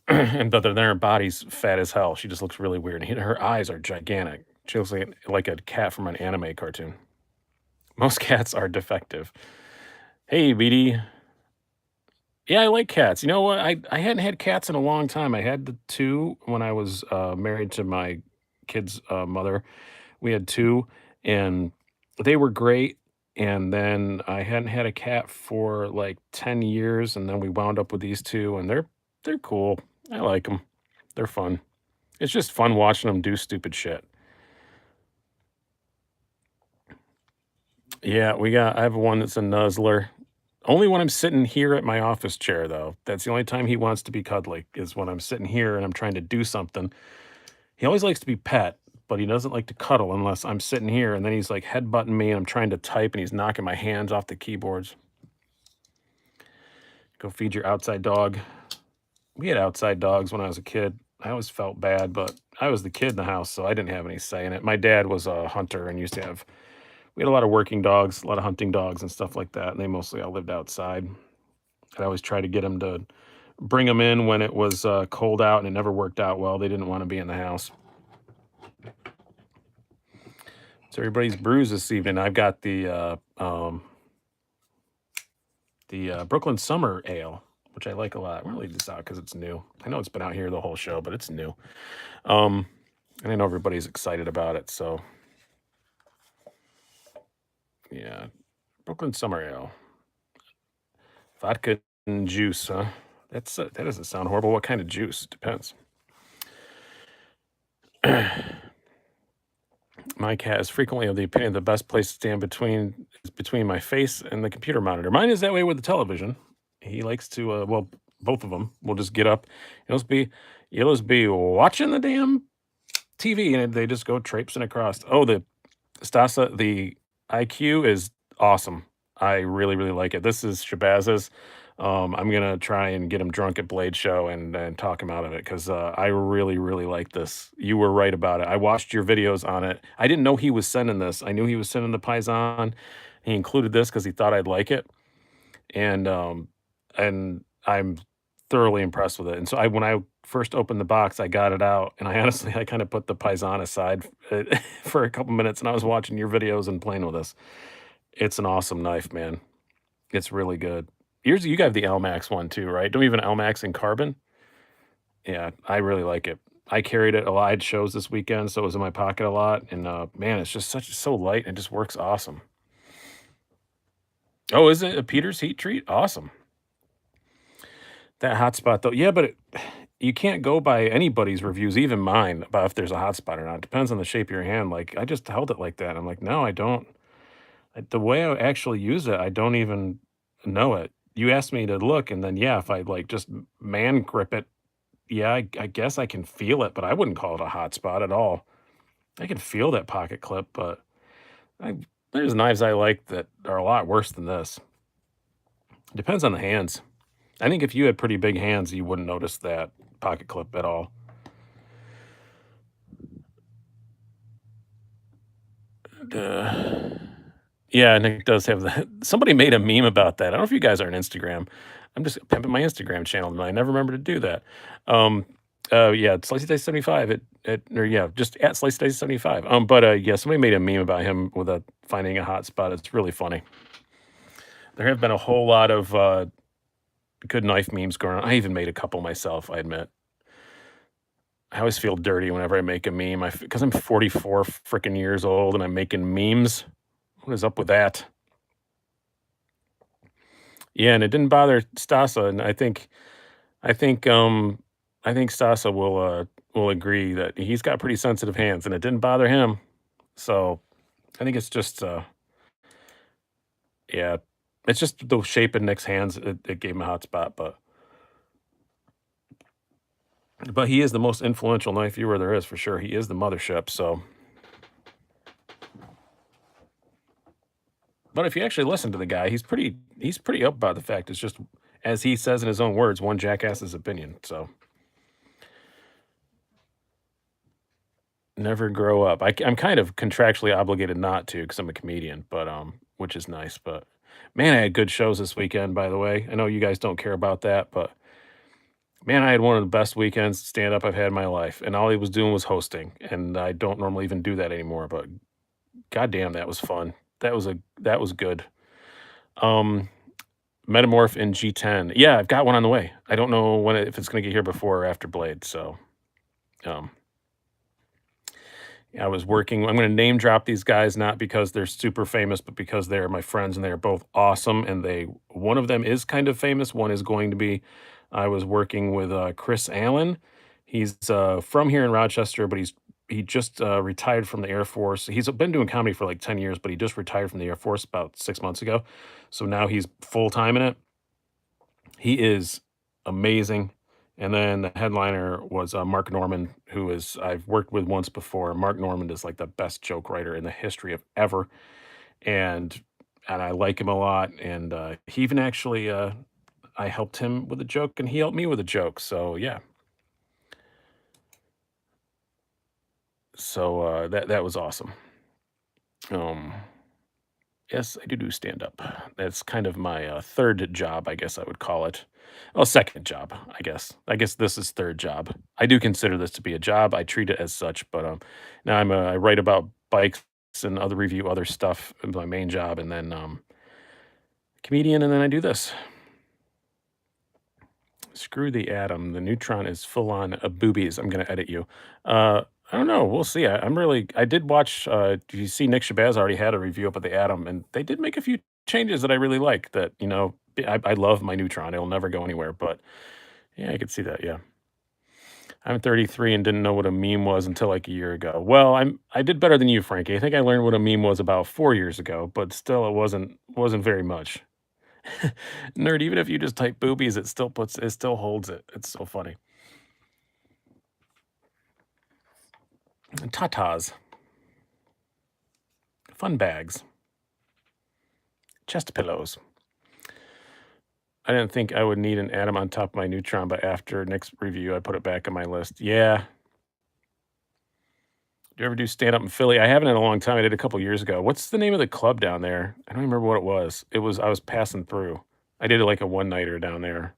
and but then her body's fat as hell. She just looks really weird. And her eyes are gigantic. She looks like a cat from an anime cartoon. Most cats are defective. Hey, BD. Yeah, I like cats. You know what? I hadn't had cats in a long time. I had the two when I was married to my kid's mother. We had two, and they were great. And then I hadn't had a cat for like 10 years, and then we wound up with these two, and they're cool. I like them. They're fun. It's just fun watching them do stupid shit. Yeah, I have one that's a nuzzler. Only when I'm sitting here at my office chair, though. That's the only time he wants to be cuddly, is when I'm sitting here and I'm trying to do something. He always likes to be pet, but he doesn't like to cuddle unless I'm sitting here, and then he's like headbutting me and I'm trying to type and he's knocking my hands off the keyboards. Go feed your outside dog. We had outside dogs when I was a kid. I always felt bad, but I was the kid in the house, so I didn't have any say in it. My dad was a hunter and used to have we had a lot of working dogs, a lot of hunting dogs and stuff like that, and they mostly all lived outside. I always try to get them to bring them in when it was cold out, and it never worked out well. They didn't want to be in the house. So everybody's brews this evening. I've got the Brooklyn Summer Ale, which I like a lot. I'm gonna leave this out because it's new. I know it's been out here the whole show, but it's new. And I know everybody's excited about it. So yeah, Brooklyn Summer Ale, vodka and juice, huh? That doesn't sound horrible. What kind of juice? Depends. My cat is frequently of the opinion the best place to stand between is between my face and the computer monitor. Mine is that way with the television. He likes to, well, both of them will just get up. You'll just be watching the damn TV, and they just go traipsing across. Oh, the Stasa, the IQ is awesome. I really, really like it. This is Shabaz's. I'm gonna try and get him drunk at Blade Show and talk him out of it because I really, really like this. You were right about it. I watched your videos on it. I didn't know he was sending this. I knew he was sending the Paisan. He included this because he thought I'd like it, and I'm thoroughly impressed with it. And so when I first opened the box, I got it out, and I honestly I kind of put the Paisan aside for a couple minutes, and I was watching your videos and playing with this. It's an awesome knife, man. It's really good. You got the Elmax one too, right? Don't you have an Elmax in carbon? Yeah, I really like it. I carried it a lot. I had shows this weekend, so it was in my pocket a lot. And man, it's just so light and it just works awesome. Oh, is it a Peter's heat treat? Awesome. That hotspot though, yeah, but you can't go by anybody's reviews, even mine, about if there's a hotspot or not. It depends on the shape of your hand. Like I just held it like that. I'm like, no, I don't. The way I actually use it, I don't even know it. you asked me to look, and then, yeah, if I, like, just man grip it, yeah, I guess I can feel it, but I wouldn't call it a hot spot at all. I can feel that pocket clip, but I there's knives I like that are a lot worse than this. Depends on the hands. I think if you had pretty big hands, you wouldn't notice that pocket clip at all. Uh, yeah, Nick does have that. Somebody made a meme about that. I don't know if you guys are on Instagram. I'm just pimping my Instagram channel, and I never remember to do that. Um, yeah, Slicey Dicey 75 or yeah, just at Slicey Dicey 75. But yeah, somebody made a meme about him with a finding a hot spot. It's really funny. There have been a whole lot of good knife memes going on. I even made a couple myself, I admit. I always feel dirty whenever I make a meme. Because I'm 44 freaking years old and I'm making memes. What is up with that? Yeah, and it didn't bother Stasa, and I think I think Stasa will agree that he's got pretty sensitive hands, and it didn't bother him. So I think it's just yeah, it's just the shape of Nick's hands. It gave him a hot spot, but he is the most influential knife viewer there is for sure. He is the mothership. So, but if you actually listen to the guy, he's pretty up about the fact it's just as he says in his own words, one jackass's opinion. So never grow up. I'm kind of contractually obligated not to because I'm a comedian, but which is nice. But man, I had good shows this weekend. By the way, I know you guys don't care about that, but man, I had one of the best weekends stand up I've had in my life, and all he was doing was hosting, and I don't normally even do that anymore. But goddamn, that was fun. That was good. Um, Metamorph in G10. Yeah, I've got one on the way. I don't know if it's going to get here before or after Blade. So, um, I was working. I'm going to name drop these guys not because they're super famous, but because they're my friends and they are both awesome. And one of them is kind of famous. One is going to be. I was working with Chris Allen. He's from here in Rochester, but he just retired from the Air Force. He's been doing comedy for like 10 years, but he just retired from the Air Force about 6 months ago. So now he's full time in it. He is amazing. And then the headliner was Mark Norman, who is I've worked with once before. Mark Norman is like the best joke writer in the history of ever, and I like him a lot. And he even actually I helped him with a joke, and he helped me with a joke. So yeah, so that was awesome. Um, Yes, I do stand up. That's kind of my, 3rd job, I guess I would call it. Well, 2nd job, I guess. I guess this is 3rd job. I do consider this to be a job. I treat it as such, but, now I write about bikes and other review other stuff is my main job, and then, comedian, and then I do this. Screw the atom. The neutron is full on boobies. I'm gonna edit you. I don't know. We'll see. I did watch. You see, Nick Shabazz already had a review up of the atom, and they did make a few changes that I really like. That I love my neutron. It'll never go anywhere. But yeah, I could see that. Yeah, I'm 33 and didn't know what a meme was until like a year ago. Well, I did better than you, Frankie. I think I learned what a meme was about 4 years ago, but still, it wasn't very much. Nerd, even if you just type boobies, it still holds it. It's so funny. Tatas, fun bags, chest pillows. I didn't think I would need an atom on top of my neutron, but after Nick's review, I put it back on my list. Yeah. Do you ever do stand up in Philly? I haven't in a long time. I did a couple years ago. What's the name of the club down there? I don't remember what it was. I was passing through. I did like a one nighter down there.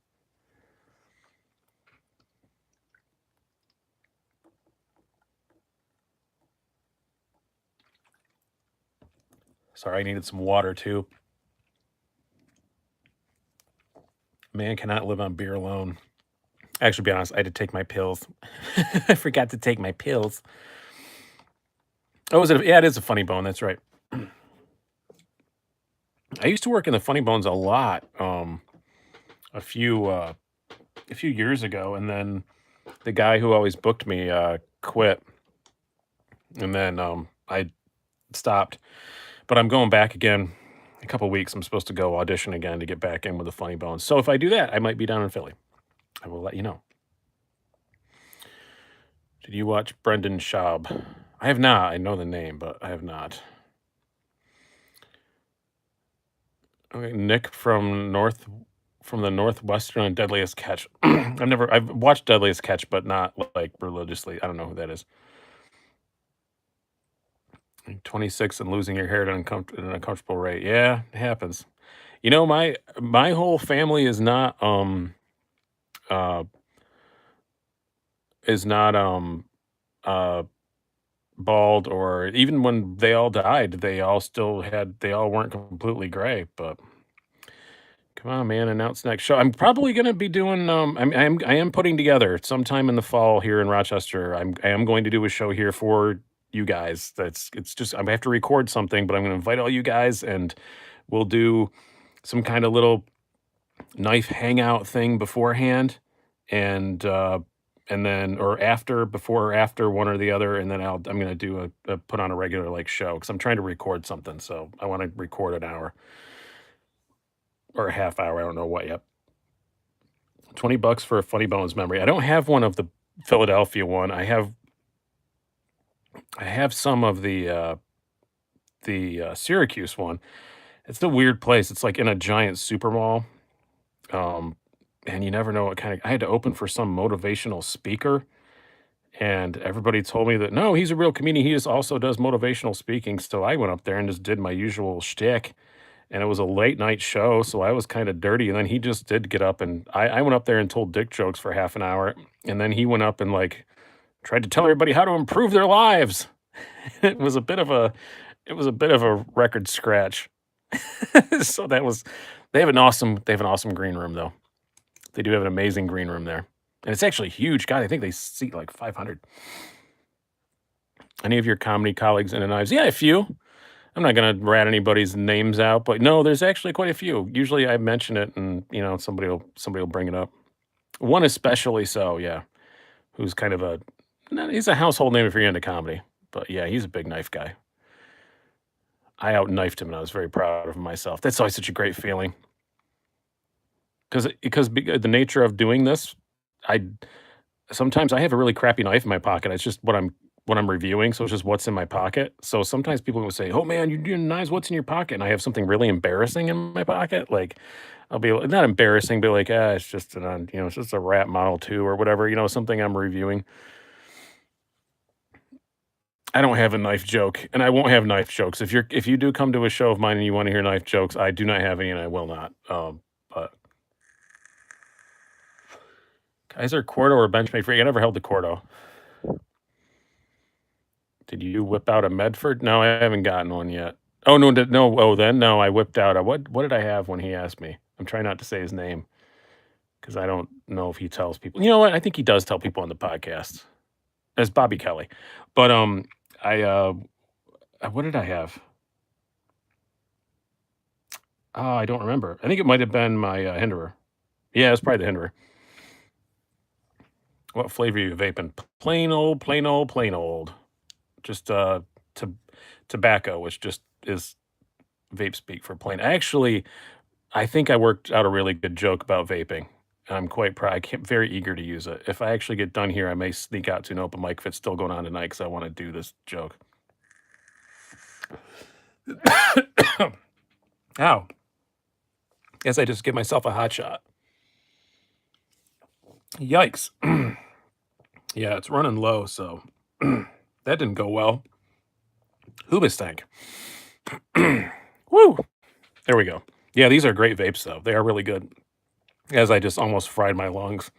Sorry, I needed some water too. Man cannot live on beer alone. Actually, to be honest, I had to take my pills. I forgot to take my pills. Oh, is it? Yeah, it is a funny bone. That's right. I used to work in the funny bones a lot. A few years ago, and then the guy who always booked me quit, and then I stopped. But I'm going back again. a couple weeks, I'm supposed to go audition again to get back in with the Funny Bones. So if I do that, I might be down in Philly. I will let you know. Did you watch Brendan Schaub? I have not. I know the name, but I have not. Okay, Nick from the Northwestern and Deadliest Catch. I've watched Deadliest Catch, but not like religiously. I don't know who that is. 26 and losing your hair at an uncomfortable rate. Yeah, it happens. You know, my whole family uh is not uh bald, or even when they all died, they all weren't completely gray, but come on, man, announce next show. I'm probably gonna be doing, I am putting together sometime in the fall here in Rochester. I am going to do a show here for you guys. It's just I have to record something, but I'm gonna invite all you guys, and we'll do some kind of little knife hangout thing beforehand, and then or after, before or after, one or the other, and then I'm gonna do a put on a regular like show because I'm trying to record something, so I want to record an hour or a half hour. I don't know what yet. $20 for a Funny Bones memory. I don't have one of the Philadelphia one. I have some of the Syracuse one. It's a weird place. It's like in a giant super mall. Um, and you never know what kind of I had to open for some motivational speaker, and everybody told me that no, he's a real comedian. He just also does motivational speaking. So I went up there and just did my usual shtick, and it was a late night show, so I was kind of dirty. And then he just did get up, and I went up there and told dick jokes for half an hour, and then he went up and like tried to tell everybody how to improve their lives. It was a bit of a record scratch. So that was they have an awesome green room though. They do have an amazing green room there. And it's actually huge. God, I think they seat like 500. Any of your comedy colleagues into knives? Yeah, a few. I'm not gonna rat anybody's names out, but no, there's actually quite a few. Usually I mention it and, somebody will bring it up. One especially so, yeah, who's kind of he's a household name if you're into comedy. But yeah, he's a big knife guy. I out knifed him and I was very proud of myself. That's always such a great feeling. Because the nature of doing this, I sometimes I have a really crappy knife in my pocket. It's just what I'm reviewing, so it's just what's in my pocket. So sometimes people will say, "Oh man, you're doing knives. What's in your pocket?" And I have something really embarrassing in my pocket. Like I'll be not embarrassing, but like, it's just it's just a Rat Model 2 or whatever. Something I'm reviewing. I don't have a knife joke, and I won't have knife jokes. If you do come to a show of mine and you want to hear knife jokes, I do not have any, and I will not. But Kaiser Quarto or Benchmade Free? I never held the Quarto. Did you whip out a Medford? No, I haven't gotten one yet. Oh, no, no. Oh, then no, I whipped out a what did I have when he asked me? I'm trying not to say his name because I don't know if he tells people. You know what? I think he does tell people on the podcast. As Bobby Kelly. But I what did I have? Oh, I don't remember. I think it might have been my Hinderer. Yeah, it's probably the Hinderer. What flavor are you vaping? Plain old, plain old, plain old. Just tobacco, which just is vape speak for plain. Actually, I think I worked out a really good joke about vaping. I'm quite proud. I'm very eager to use it. If I actually get done here, I may sneak out to an open mic if it's still going on tonight because I want to do this joke. Ow. Guess I just give myself a hot shot. Yikes. Yeah, it's running low, so that didn't go well. Hoobastank. Woo! There we go. Yeah, these are great vapes, though. They are really good. As I just almost fried my lungs.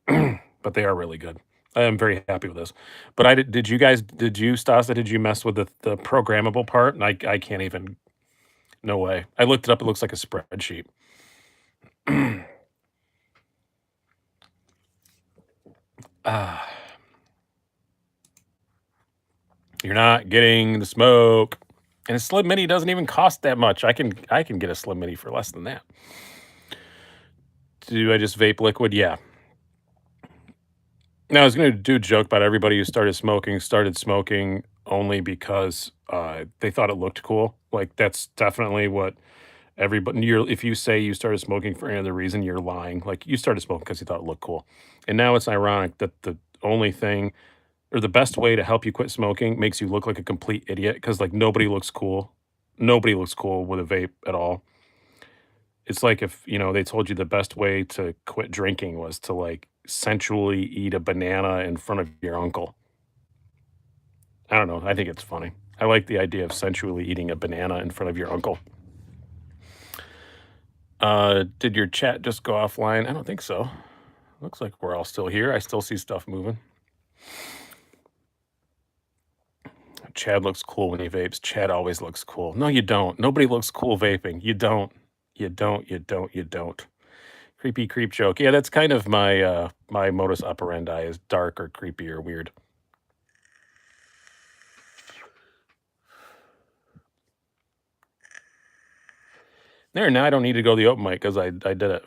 But they are really good. I am very happy with this. But did you, Stasa, did you mess with the programmable part? And I can't even, no way. I looked it up. It looks like a spreadsheet. You're not getting the smoke. And a Slim Mini doesn't even cost that much. I can get a Slim Mini for less than that. Do I just vape liquid? Yeah. Now I was going to do a joke about everybody who started smoking only because, they thought it looked cool. Like, that's definitely what everybody you're if you say you started smoking for any other reason, you're lying. Like, you started smoking because you thought it looked cool. And now it's ironic that the only thing or the best way to help you quit smoking makes you look like a complete idiot because like, nobody looks cool. Nobody looks cool with a vape at all. It's like if, they told you the best way to quit drinking was to, like, sensually eat a banana in front of your uncle. I don't know, I think it's funny. I like the idea of sensually eating a banana in front of your uncle. Did your chat just go offline? I don't think so. Looks like we're all still here. I still see stuff moving. Chad looks cool when he vapes. Chad always looks cool. No, you don't. Nobody looks cool vaping. You don't. You don't. You don't. You don't. Creepy creep joke. Yeah, that's kind of my modus operandi is dark or creepy or weird. There, now I don't need to go to the open mic because I did it.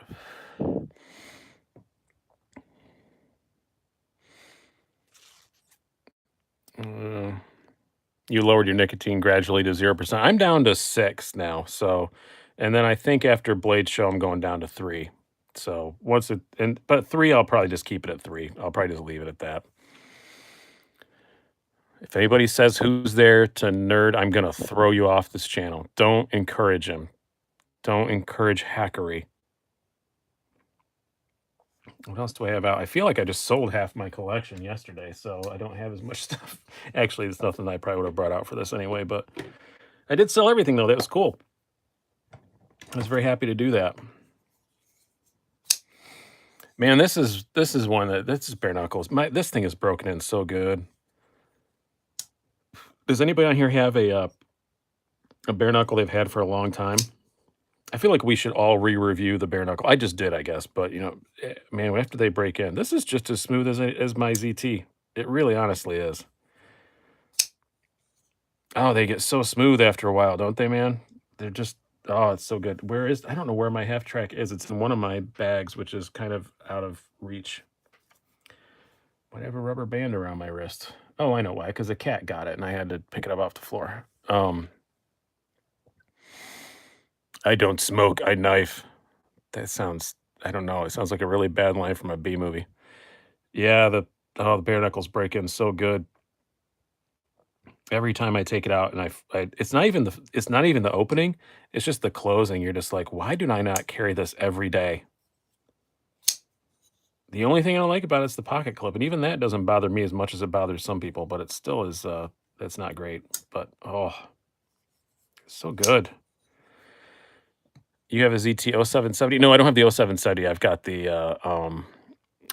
You lowered your nicotine gradually to 0%. I'm down to 6 now, so and then I think after Blade Show, I'm going down to 3. So once it but 3, I'll probably just keep it at 3. I'll probably just leave it at that. If anybody says who's there to nerd, I'm gonna throw you off this channel. Don't encourage him. Don't encourage hackery. What else do I have out? I feel like I just sold half my collection yesterday, so I don't have as much stuff. Actually, there's nothing I probably would have brought out for this anyway, but I did sell everything though. That was cool. I was very happy to do that. Man, this is one that this is bare knuckles. This thing is broken in so good. Does anybody on here have a bare knuckle they've had for a long time? I feel like we should all re-review the bare knuckle. I just did, I guess, but man, after they break in, this is just as smooth as my ZT. It really, honestly is. Oh, they get so smooth after a while, don't they, man? They're just it's so good. I don't know where my half track is. It's in one of my bags, which is kind of out of reach. Why do I have a rubber band around my wrist? Oh, I know why. Because a cat got it, and I had to pick it up off the floor. I don't smoke. I knife. That sounds. I don't know. It sounds like a really bad line from a B movie. Yeah, the bare knuckles break in so good. Every time I take it out, and it's not even the opening. It's just the closing. You're just like, why do I not carry this every day? The only thing I don't like about it is the pocket clip, and even that doesn't bother me as much as it bothers some people, but it still is, that's not great, but, so good. You have a ZT 0770? No, I don't have the 0770. I've got the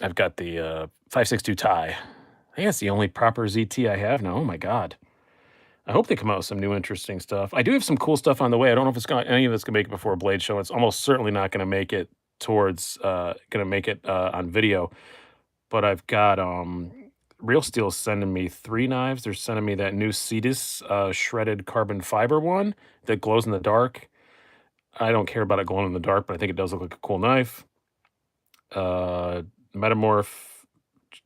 562 Ti. I think that's the only proper ZT I have now. Oh my god. I hope they come out with some new interesting stuff. I do have some cool stuff on the way. I don't know if any of it's gonna make it before Blade Show. It's almost certainly not gonna make it towards on video. But I've got Real Steel's sending me 3 knives. They're sending me that new Cetus shredded carbon fiber one that glows in the dark. I don't care about it glowing in the dark, but I think it does look like a cool knife. Metamorph,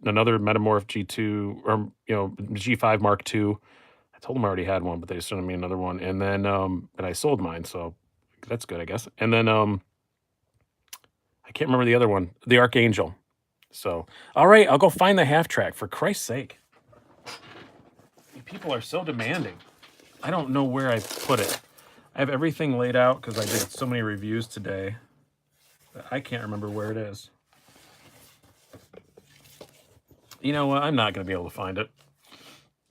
another Metamorph G2 or G5 Mark II. I told them I already had one, but they sent me another one. And then and I sold mine, so that's good, I guess. And then I can't remember the other one, the Archangel. So, all right, I'll go find the half track for Christ's sake. People are so demanding. I don't know where I put it. I have everything laid out because I did so many reviews today that I can't remember where it is. You know what? I'm not going to be able to find it.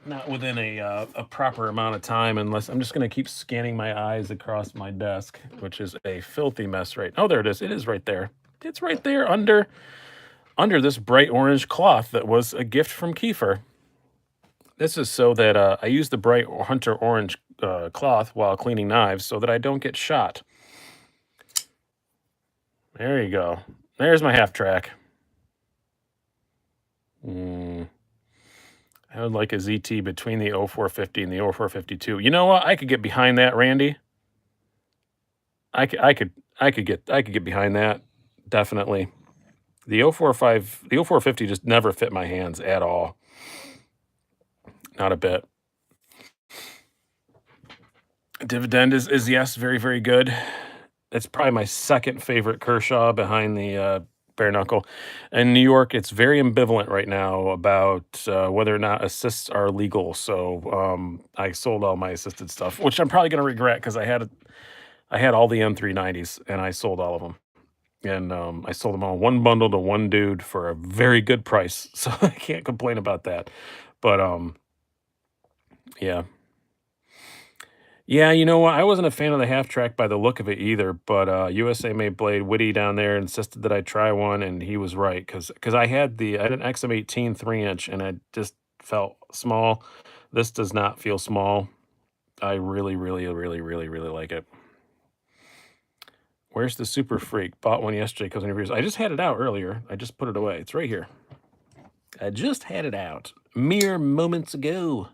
Not within a proper amount of time, unless I'm just going to keep scanning my eyes across my desk, which is a filthy mess right. Oh, there it is. It is right there. It's right there under this bright orange cloth that was a gift from Kiefer. This is so that I use the bright hunter orange cloth while cleaning knives so that I don't get shot. There you go. There's my half track. I would like a ZT between the 0450 and the 0452. You know what? I could get behind that, Randy. I could get behind that. Definitely. The 0450 just never fit my hands at all. Not a bit. Dividend is yes, very, very good. It's probably my second favorite Kershaw behind the, bare knuckle. In New York, it's very ambivalent right now about, whether or not assists are legal, so, I sold all my assisted stuff, which I'm probably gonna regret because I had all the M390s, and I sold all of them. And, I sold them all one bundle to one dude for a very good price, so I can't complain about that. But, yeah. Yeah, you know what? I wasn't a fan of the half track by the look of it either, but, USA Made Blade, Witty down there insisted that I try one, and he was right because I had an XM18 3-inch, and I just felt small. This does not feel small. I really, really, really, really, really like it. Where's the Super Freak? Bought one yesterday because of reviews. I just had it out earlier. I just put it away. It's right here. I just had it out mere moments ago.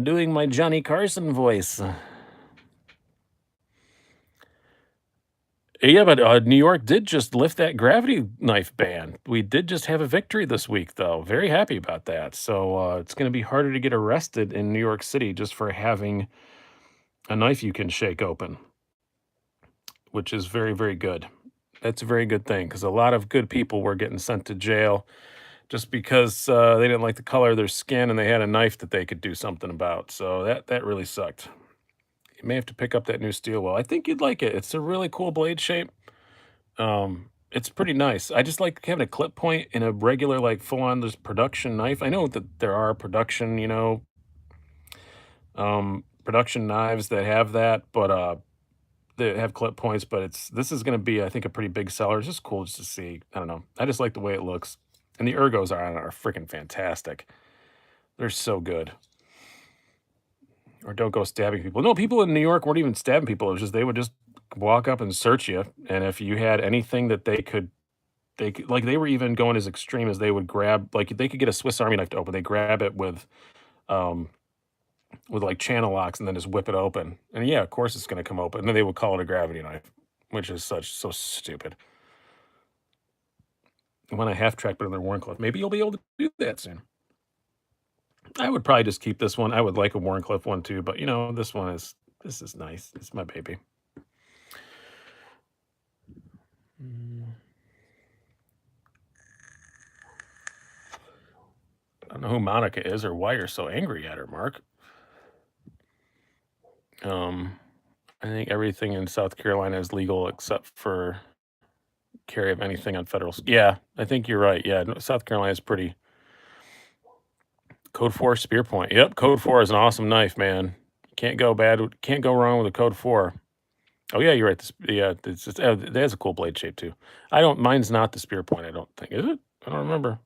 Doing my Johnny Carson voice. Yeah, but, New York did just lift that gravity knife ban. We did just have a victory this week, though. Very happy about that. So, it's gonna be harder to get arrested in New York City just for having a knife you can shake open, which is very, very good. That's a very good thing because a lot of good people were getting sent to jail just because, they didn't like the color of their skin and they had a knife that they could do something about. So that really sucked. You may have to pick up that new steel well. I think you'd like it. It's a really cool blade shape. It's pretty nice. I just like having a clip point in a regular, like, full-on just production knife. I know that there are production, production knives that have that, but, they have clip points, but this is gonna be, I think, a pretty big seller. It's just cool just to see. I don't know. I just like the way it looks, and the ergos on it are freaking fantastic. They're so good. Or don't go stabbing people. No, people in New York weren't even stabbing people. It was just they would just walk up and search you, and if you had anything that they could like, they were even going as extreme as they would grab like, they could get a Swiss Army knife to open, they grab it um, like, channel locks and then just whip it open, and yeah, of course it's gonna come open, and then they would call it a gravity knife, which is so stupid. I want a half track, but in their Warncliffe. Maybe you'll be able to do that soon. I would probably just keep this one. I would like a Warncliffe one too, but, this is nice. It's my baby. Mm, I don't know who Monica is or why you're so angry at her, Mark. Um, I think everything in South Carolina is legal except for carry of anything on federal. Yeah, I think you're right. Yeah, South Carolina is pretty. Code 4 spear point. Yep, Code 4 is an awesome knife, man. Can't go wrong with a Code 4. Oh yeah, you're right. Yeah, it has a cool blade shape too. Mine's not the spear point. I don't think is it. I don't remember.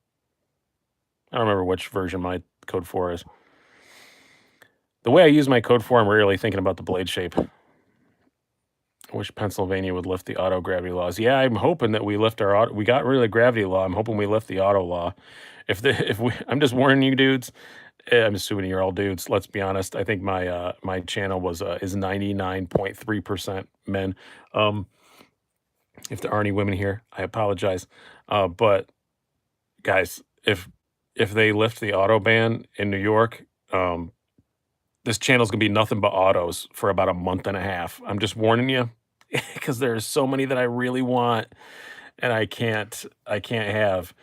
I don't remember which version my Code 4 is. The way I use my Code 4, I'm rarely thinking about the blade shape. I wish Pennsylvania would lift the auto gravity laws. Yeah, I'm hoping that we lift our auto. We got rid of the gravity law. I'm hoping we lift the auto law. I'm just warning you, dudes. I'm assuming you're all dudes. Let's be honest. I think my channel is 99.3% men. Um, if there are any women here, I apologize. But guys, if they lift the auto ban in New York, this channel's gonna be nothing but autos for about a month and a half. I'm just warning you because there's so many that I really want and I can't have.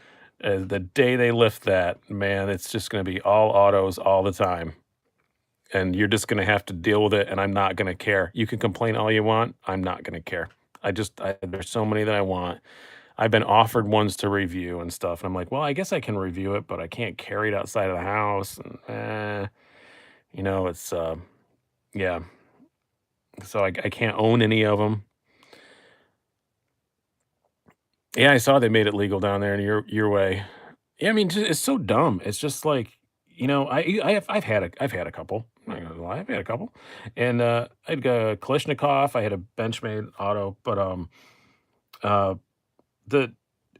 The day they lift that, man, it's just gonna be all autos all the time. And you're just gonna have to deal with it, and I'm not gonna care. You can complain all you want. I'm not gonna care. There's so many that I want. I've been offered ones to review and stuff, and I'm like, well, I guess I can review it, but I can't carry it outside of the house. And, it's yeah. So I can't own any of them. Yeah, I saw they made it legal down there in your way. Yeah, I mean, it's so dumb. It's just like, I've had a couple. I'm not gonna lie, I've had a couple, and I'd go Kalishnikov. I had a Benchmade auto, but uh, the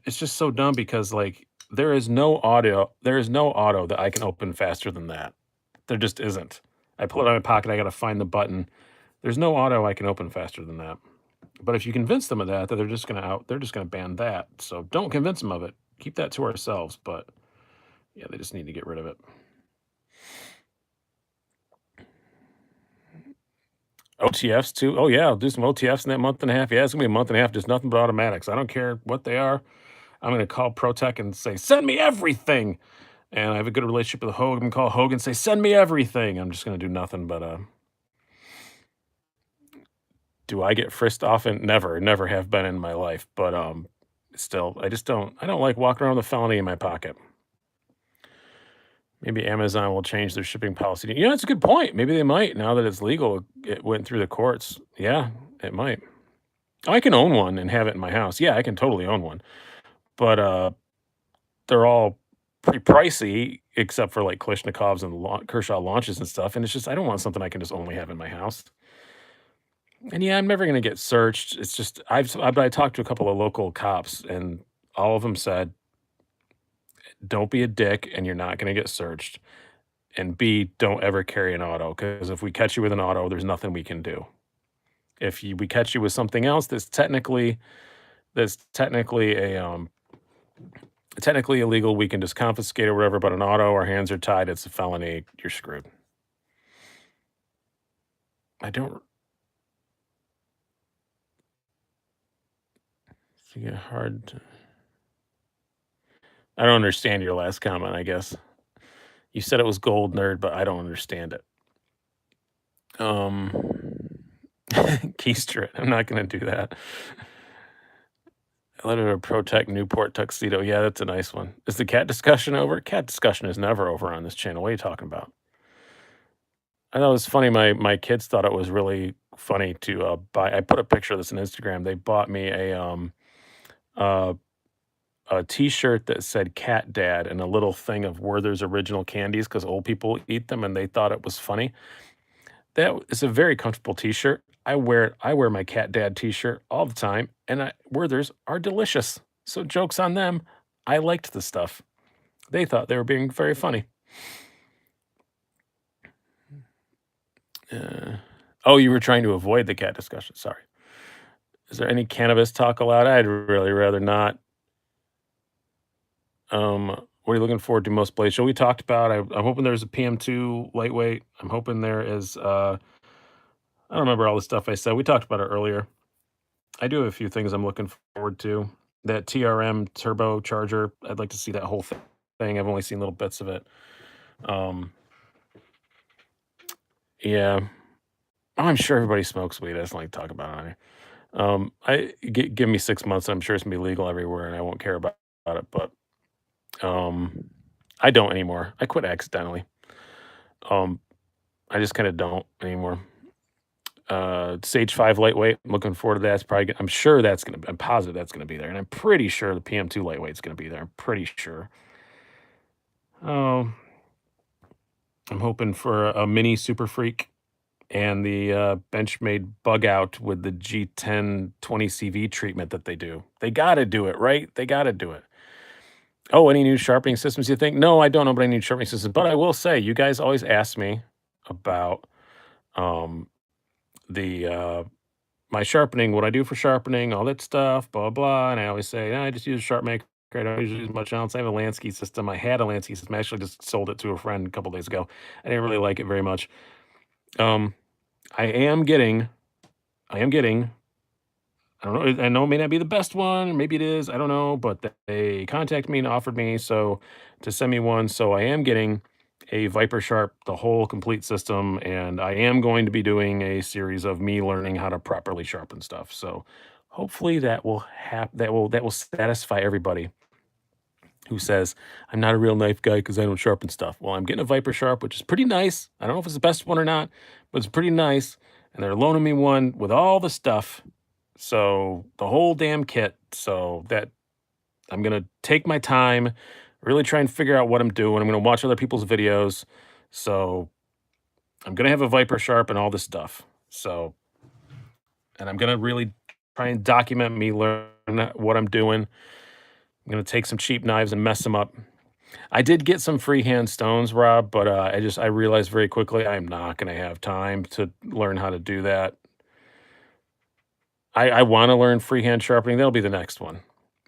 it's just so dumb because like there is no auto that I can open faster than that. There just isn't. I pull it out of my pocket. I got to find the button. There's no auto I can open faster than that. But if you convince them of that, they're just gonna ban that. So don't convince them of it. Keep that to ourselves. But yeah, they just need to get rid of it. OTFs too. Oh yeah, I'll do some OTFs in that month and a half. Yeah, it's gonna be a month and a half, just nothing but automatics. I don't care what they are. I'm gonna call ProTech and say, send me everything. And I have a good relationship with Hogan. Call Hogan, say, send me everything. I'm just gonna do nothing but do I get frisked often? Never, never have been in my life. But still, I don't like walking around with a felony in my pocket. Maybe Amazon will change their shipping policy. You know, that's a good point. Maybe they might now that it's legal. It went through the courts. Yeah, it might. I can own one and have it in my house. Yeah, I can totally own one. But they're all pretty pricey, except for like Klishnikovs and Kershaw launches and stuff. And it's just I don't want something I can just only have in my house. And yeah, I'm never gonna get searched. It's just I talked to a couple of local cops, and all of them said, "Don't be a dick, and you're not gonna get searched." And B, don't ever carry an auto because if we catch you with an auto, there's nothing we can do. If we catch you with something else that's technically technically illegal, we can just confiscate or whatever. But an auto, our hands are tied. It's a felony. You're screwed. I don't see it hard. I don't understand your last comment. I guess you said it was gold nerd, but I don't understand it. Keister it. I'm not gonna do that. I let her protect Newport tuxedo. Yeah, that's a nice one. Is the cat discussion over? Cat discussion is never over on this channel. What are you talking about? I know it's funny. My kids thought it was really funny to buy. I put a picture of this on Instagram. They bought me uh, a T-shirt that said "Cat Dad" and a little thing of Werther's original candies because old people eat them, and they thought it was funny. That is a very comfortable T-shirt. I wear it. I wear my Cat Dad T-shirt all the time, and Werther's are delicious. So jokes on them. I liked the stuff. They thought they were being very funny. Uh, oh, you were trying to avoid the cat discussion. Sorry. Is there any cannabis talk allowed? I'd really rather not. What are you looking forward to most, Blaze? Show we talked about. I'm hoping there's a PM2 lightweight. I'm hoping there is. I don't remember all the stuff I said. We talked about it earlier. I do have a few things I'm looking forward to. That TRM turbocharger. I'd like to see that whole thing. I've only seen little bits of it. Yeah. Oh, I'm sure everybody smokes weed. I just like to talk about it on here. Give me 6 months, and I'm sure it's gonna be legal everywhere, and I won't care about it. But I don't anymore. I quit accidentally. Um, I just kind of don't anymore. Sage 5 lightweight. I'm looking forward to that. It's probably. I'm sure that's gonna. I'm positive that's gonna be there, and I'm pretty sure the PM2 lightweight's gonna be there. I'm pretty sure. Oh, I'm hoping for a mini Super Freak and the Benchmade bug out with the G10 20 CV treatment that they do. They got to do it, right? They got to do it. Oh, any new sharpening systems you think? No, I don't know about any new sharpening systems, but I will say you guys always ask me about the my sharpening, what I do for sharpening, all that stuff, blah blah. And I always say, "Nah, I just use a sharp maker. I don't usually use much else. I have a Lansky system. I had a Lansky system. I actually just sold it to a friend a couple days ago. I didn't really like it very much. Um, I am getting, I am getting I don't know. I know it may not be the best one. Maybe it is. I don't know. But they contacted me and offered me to send me one. So I am getting a Viper Sharp, the whole complete system, and I am going to be doing a series of me learning how to properly sharpen stuff. So hopefully that will satisfy everybody who says I'm not a real knife guy because I don't sharpen stuff. Well, I'm getting a Viper Sharp, which is pretty nice. I don't know if it's the best one or not, but it's pretty nice. And they're loaning me one with all the stuff. So the whole damn kit. So that I'm gonna take my time, really try and figure out what I'm doing. I'm gonna watch other people's videos. So I'm gonna have a Viper Sharp and all this stuff. So, and I'm gonna really try and document me learn what I'm doing. I'm gonna take some cheap knives and mess them up. I did get some freehand stones, Rob, but I realized very quickly I'm not gonna have time to learn how to do that. I wanna learn freehand sharpening. That'll be the next one.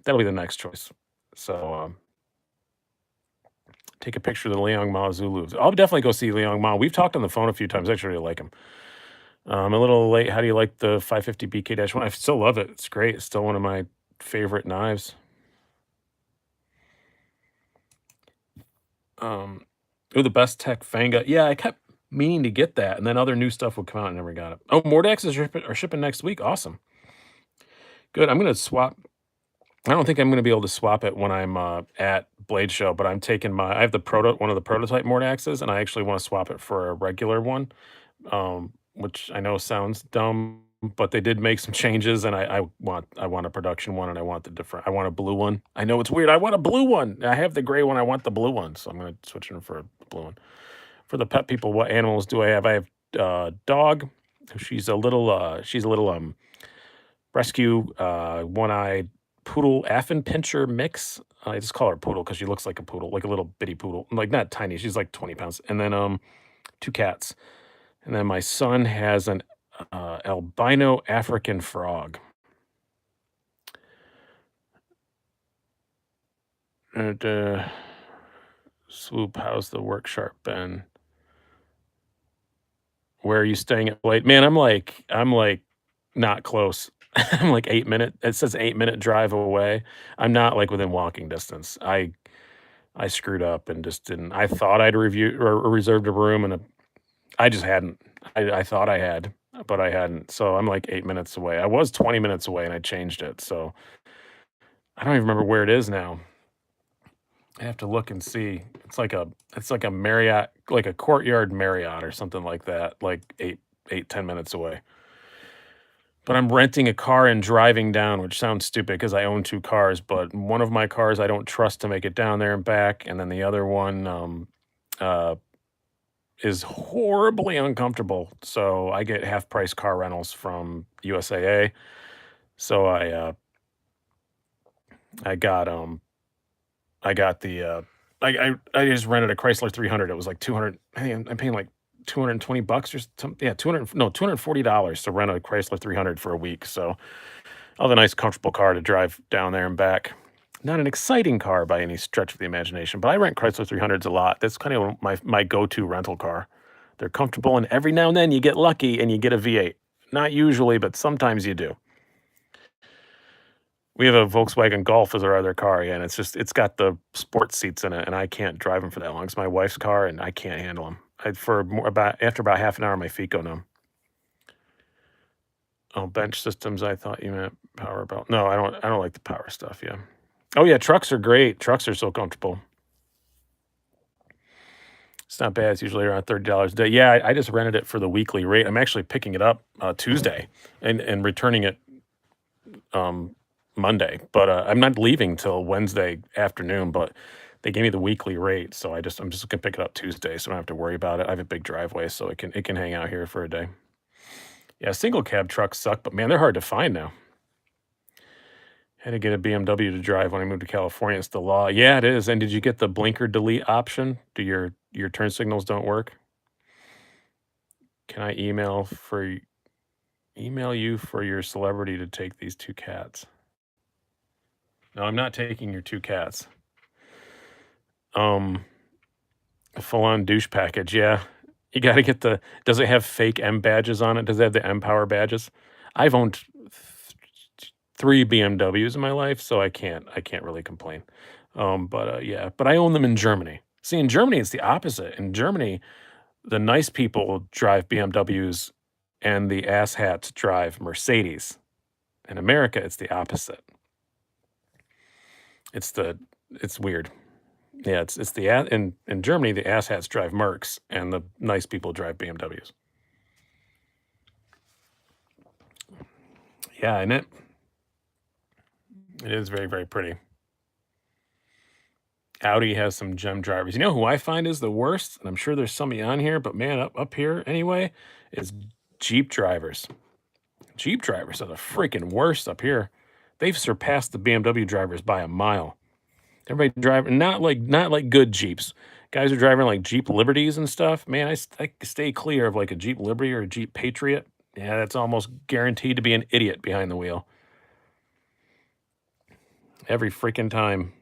That'll be the next choice. So, take a picture of the Liang Ma Zulus. I'll definitely go see Liang Ma. We've talked on the phone a few times. I actually really like him. A little late. How do you like the 550 BK-1? I still love it. It's great. It's still one of my favorite knives. Um, oh, the best tech Fanga. Yeah, I kept meaning to get that, and then other new stuff would come out and never got it. Oh, Mordax is shipping next week. Awesome. Good. I'm gonna swap. I don't think I'm gonna be able to swap it when I'm at Blade Show, but I'm taking I have the one of the prototype Mordaxes, and I actually want to swap it for a regular one. Which I know sounds dumb, but they did make some changes, and I want a production one, and I want a blue one. I know it's weird. I want a blue one. I have the gray one. I want the blue one, so I'm gonna switch in for a blue one. For the pet people, what animals do I have? I have dog. She's a little rescue one-eyed poodle Affin pincher mix. I just call her poodle because she looks like a poodle, like a little bitty poodle, like not tiny. She's like 20 pounds. And then two cats. And then my son has an albino African frog. And Swoop, how's the work sharp been? Where are you staying at Blade? Man, I'm like not close. I'm like 8 minute. It says 8 minute drive away. I'm not like within walking distance. I screwed up and just didn't. I thought I'd review or reserved a room, and I just hadn't. I thought I had, but I hadn't. So I'm like 8 minutes away. I was 20 minutes away, and I changed it. So I don't even remember where it is now. I have to look and see. It's like a Marriott, like a Courtyard Marriott or something like that, like 10 minutes away. But I'm renting a car and driving down, which sounds stupid because I own two cars, but one of my cars I don't trust to make it down there and back, and then the other one uh, is horribly uncomfortable. So I get half price car rentals from USAA. So I got I got the I just rented a Chrysler 300. It was like 200. I think I'm paying like 220 bucks or something. Yeah, 200 no, $240 to rent a Chrysler 300 for a week. So I'll have a nice comfortable car to drive down there and back. Not an exciting car by any stretch of the imagination, but I rent Chrysler 300s a lot. That's kind of my go-to rental car. They're comfortable, and every now and then you get lucky and you get a V8. Not usually, but sometimes you do. We have a Volkswagen Golf as our other car, yeah, and it's got the sports seats in it, and I can't drive them for that long. It's my wife's car, and I can't handle them. After about half an hour, my feet go numb. Oh, bench systems. I thought you meant power belt. No, I don't like the power stuff. Yeah. Oh yeah, trucks are great. Trucks are so comfortable. It's not bad. It's usually around $30 a day. Yeah, I just rented it for the weekly rate. I'm actually picking it up Tuesday and returning it Monday, but I'm not leaving till Wednesday afternoon. But they gave me the weekly rate, so I'm just gonna pick it up Tuesday, so I don't have to worry about it. I have a big driveway, so it can hang out here for a day. Yeah, single cab trucks suck, but man, they're hard to find now. Had to get a BMW to drive when I moved to California. It's the law. Yeah, it is. And did you get the blinker delete option? Do your turn signals don't work? Can I email you for your celebrity to take these two cats? No, I'm not taking your two cats. A full-on douche package. Yeah. You got to get does it have fake M badges on it? Does it have the M Power badges? I've owned 3 BMWs in my life, so I can't really complain. Yeah, but I own them in Germany. See, in Germany, it's the opposite. In Germany, the nice people drive BMWs and the asshats drive Mercedes. In America, it's the opposite. It's weird. Yeah, it's in Germany, the asshats drive Mercs and the nice people drive BMWs. Yeah, and it is very, very pretty. Audi has some gem drivers. You know who I find is the worst? And I'm sure there's somebody on here, but man, up here anyway, is Jeep drivers. Jeep drivers are the freaking worst up here. They've surpassed the BMW drivers by a mile. Everybody driving not like good Jeeps. Guys are driving like Jeep Liberties and stuff. Man, I stay clear of like a Jeep Liberty or a Jeep Patriot. Yeah, that's almost guaranteed to be an idiot behind the wheel. Every freaking time.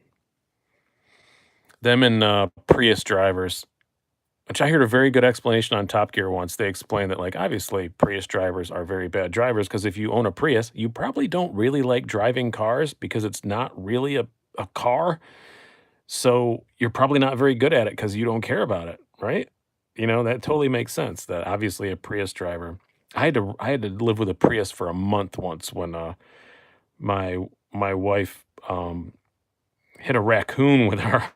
Them and Prius drivers. which I heard a very good explanation on Top Gear once. They explained that, like, obviously, Prius drivers are very bad drivers because if you own a Prius, you probably don't really like driving cars because it's not really a car. So you're probably not very good at it because you don't care about it, right? You know, that totally makes sense that obviously a Prius driver. I had to live with a Prius for a month once when my my wife hit a raccoon with our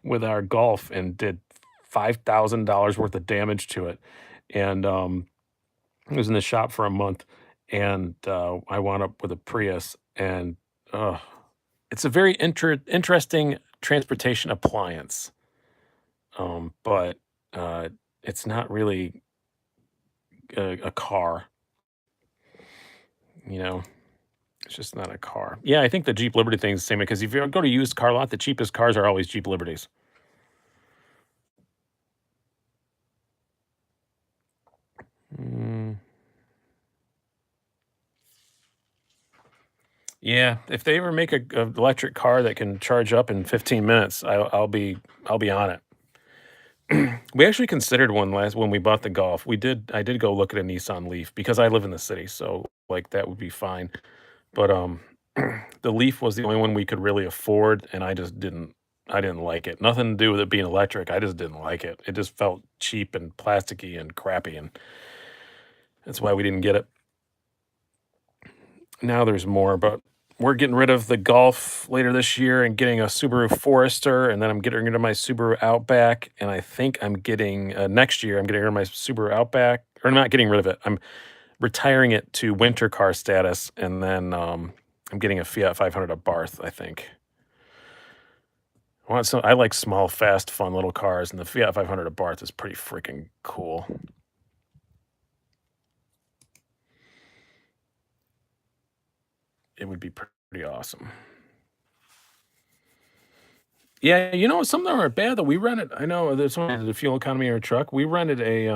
with our Golf and did $5,000 worth of damage to it. And it was in the shop for a month and I wound up with a Prius and uh it's a very interesting transportation appliance. But uh it's not really a car, you know. It's just not a car. Yeah, I think the Jeep Liberty thing is the same because if you go to a used car lot, the cheapest cars are always Jeep Liberties. Mm, yeah, if they ever make a electric car that can charge up in 15 minutes, I'll be on it. We actually considered one last when we bought the Golf. I did go look at a Nissan Leaf because I live in the city, so like that would be fine. But the Leaf was the only one we could really afford, and I didn't like it. Nothing to do with it being electric. I just didn't like it. It just felt cheap and plasticky and crappy, and that's why we didn't get it. Now there's more, but we're getting rid of the Golf later this year and getting a Subaru Forester, and then I'm getting rid of my Subaru Outback, and I think I'm getting next year I'm getting rid of my Subaru Outback, or I'm not getting rid of it. I'm retiring it to winter car status, and then I'm getting a Fiat 500 Abarth. I think. I like small, fast, fun little cars, and the Fiat 500 Abarth is pretty freaking cool. It would be pretty awesome. Yeah, you know, some of them aren't bad though. We rented I know there's one the fuel economy in our truck. We rented a,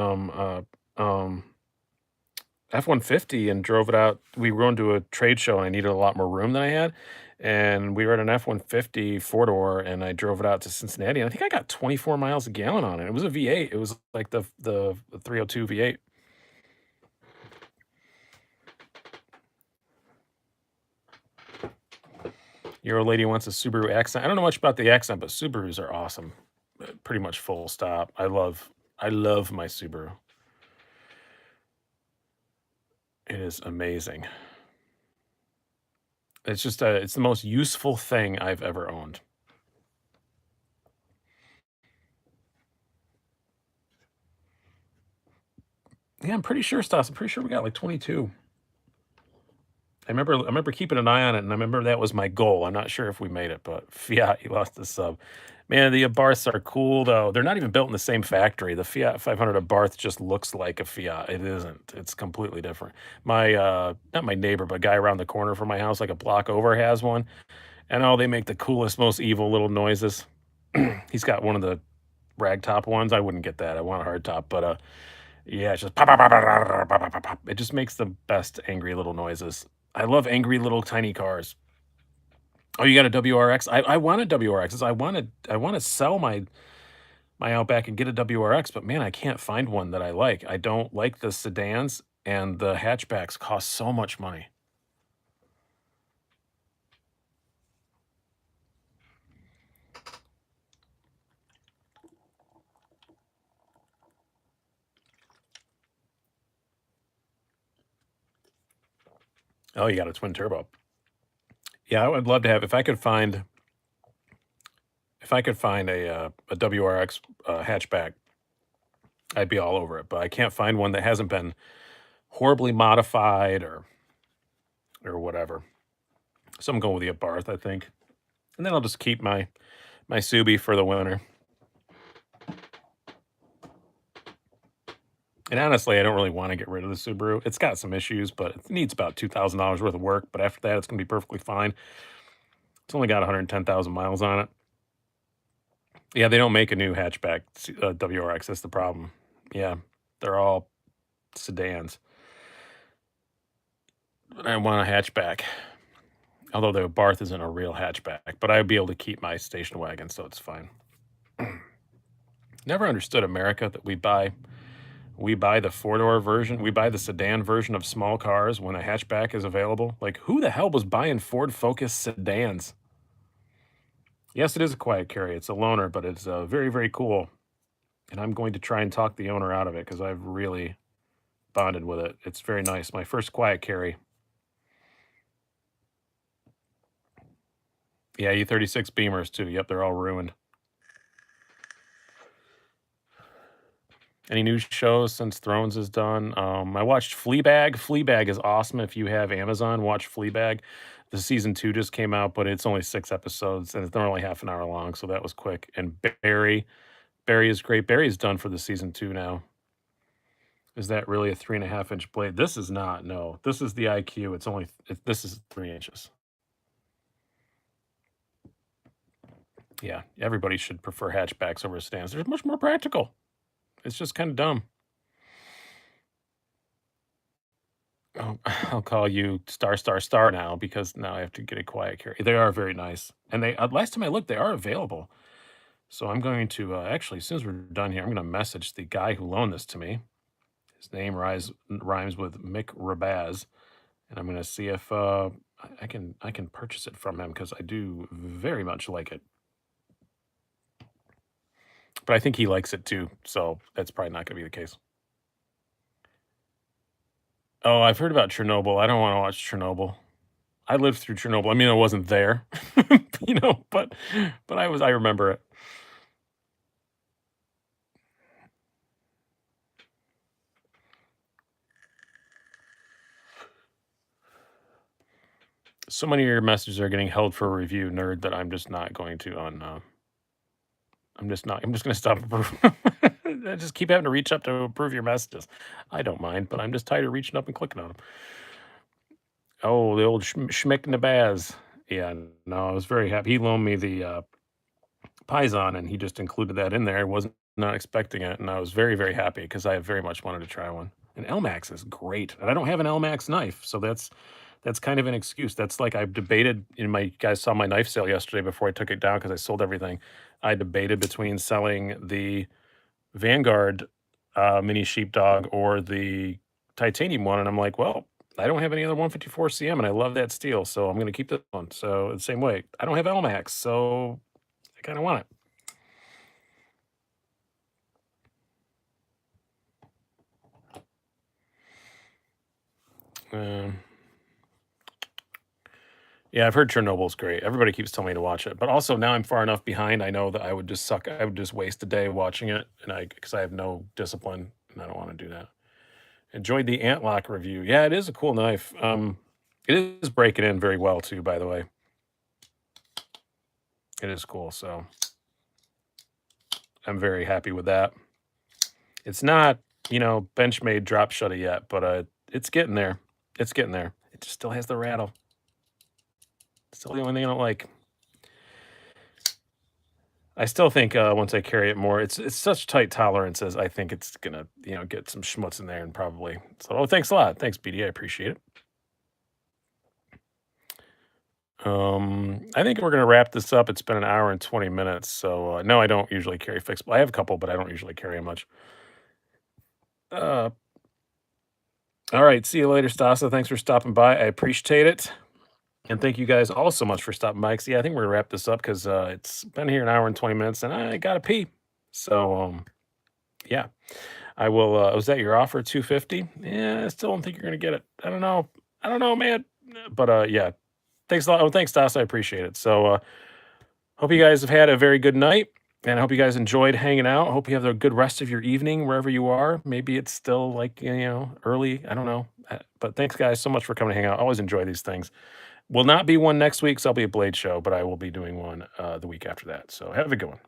F-150 and drove it out. We were going to a trade show and I needed a lot more room than I had, and we rented an F-150 four-door and I drove it out to Cincinnati, and I think I got 24 miles a gallon on it. It was a V8. It was like the 302 V8. Your old lady wants a Subaru Accent. I don't know much about the Accent, but Subarus are awesome. Pretty much full stop. I love my Subaru. It is amazing. It's the most useful thing I've ever owned. Yeah, I'm pretty sure, Stas. I'm pretty sure we got like 22. I remember keeping an eye on it, and I remember that was my goal. I'm not sure if we made it, but Fiat, you lost the sub. Man, the Abarths are cool though. They're not even built in the same factory. The Fiat 500 Abarth just looks like a Fiat. It isn't. It's completely different. My not my neighbor, but a guy around the corner from my house, like a block over, has one, and oh, they make the coolest, most evil little noises. He's got one of the ragtop ones. I wouldn't get that. I want a hard top, but yeah, it's just pop, pop, pop, pop, pop, pop, pop, pop, pop. It just makes the best angry little noises. I love angry little tiny cars. Oh, you got a WRX? I want a WRX. I want to sell my Outback and get a WRX, but man, I can't find one that I like. I don't like the sedans and the hatchbacks cost so much money. Oh, you got a twin turbo. Yeah, I would love to have if I could find a WRX hatchback, I'd be all over it. But I can't find one that hasn't been horribly modified or whatever. So I'm going with the Abarth, I think. And then I'll just keep my Subi for the winter. And honestly, I don't really want to get rid of the Subaru. It's got some issues, but it needs about $2,000 worth of work. But after that, it's going to be perfectly fine. It's only got 110,000 miles on it. Yeah, they don't make a new hatchback WRX. That's the problem. Yeah, they're all sedans. But I want a hatchback. Although the Barth isn't a real hatchback, but I'd be able to keep my station wagon, so it's fine. Never understood America that we buy the four-door version, we buy the sedan version of small cars when a hatchback is available. Like, who the hell was buying Ford Focus sedans? Yes, it is a quiet carry. It's a loaner, but it's very, very cool. And I'm going to try and talk the owner out of it because I've really bonded with it. It's very nice. My first quiet carry. Yeah, E36 Beamers too. Yep, they're all ruined. Any new shows since Thrones is done? I watched Fleabag. Fleabag is awesome. If you have Amazon, watch Fleabag. The season 2 just came out, but it's only 6 episodes and they're only half an hour long, so that was quick. And Barry is great. Barry's done for the season 2 now. Is that really a 3.5-inch blade? This is not. No, this is the IQ. This is 3 inches. Yeah, everybody should prefer hatchbacks over sedans. They're much more practical. It's just kind of dumb. Oh, I'll call you star star star now because now I have to get a quiet carry. They are very nice, and they last time I looked, they are available. So I'm going to actually, as soon as we're done here, I'm going to message the guy who loaned this to me. His name rhymes with Mick Rabaz, and I'm going to see if I can purchase it from him because I do very much like it. But I think he likes it too, so that's probably not going to be the case. Oh, I've heard about Chernobyl. I don't want to watch Chernobyl. I lived through Chernobyl. I mean, I wasn't there, but I remember it. So many of your messages are getting held for review, nerd, that I'm just not going to I'm just not. I'm just gonna stop approving. I just keep having to reach up to approve your messages. I don't mind, but I'm just tired of reaching up and clicking on them. Oh, the old Schmick Nabaz. Yeah, no, I was very happy. He loaned me the Paisan, and he just included that in there. I wasn't not expecting it, and I was very, very happy because I very much wanted to try one. And LMAX is great, and I don't have an LMAX knife, so that's kind of an excuse. That's like I've debated in my you guys saw my knife sale yesterday before I took it down because I sold everything. I debated between selling the Vanguard mini sheepdog or the titanium one, and I'm like, well, I don't have any other 154 CM, and I love that steel, so I'm going to keep this one. So the same way, I don't have LMAX, so I kind of want it. Um, yeah, I've heard Chernobyl's great. Everybody keeps telling me to watch it, but also now I'm far enough behind. I know that I would just suck. I would just waste a day watching it, and because I have no discipline, and I don't want to do that. Enjoyed the Antlock review. Yeah, it is a cool knife. It is breaking in very well too. By the way, it is cool. So I'm very happy with that. It's not Benchmade drop shutty yet, but it's getting there. It's getting there. It just still has the rattle. Still the only thing I don't like. I still think once I carry it more, it's such tight tolerances. I think it's gonna get some schmutz in there and probably. So thanks a lot. Thanks, BD. I appreciate it. I think we're gonna wrap this up. It's been an hour and 20 minutes. So no, I don't usually carry fixed. I have a couple, but I don't usually carry much. Uh, all right. See you later, Stasa. Thanks for stopping by. I appreciate it. And thank you guys all so much for stopping by. 'Cause, yeah, I think we're gonna wrap this up because it's been here an hour and 20 minutes, and I gotta pee. So yeah, I will. Was that your offer, 250? Yeah, I still don't think you're gonna get it. I don't know. I don't know, man. But yeah, thanks a lot. Oh, thanks, Das. I appreciate it. So hope you guys have had a very good night, and I hope you guys enjoyed hanging out. I hope you have a good rest of your evening wherever you are. Maybe it's still like early. I don't know. But thanks, guys, so much for coming to hang out. I always enjoy these things. Will not be one next week, so I'll be a Blade show, but I will be doing one the week after that. So have a good one.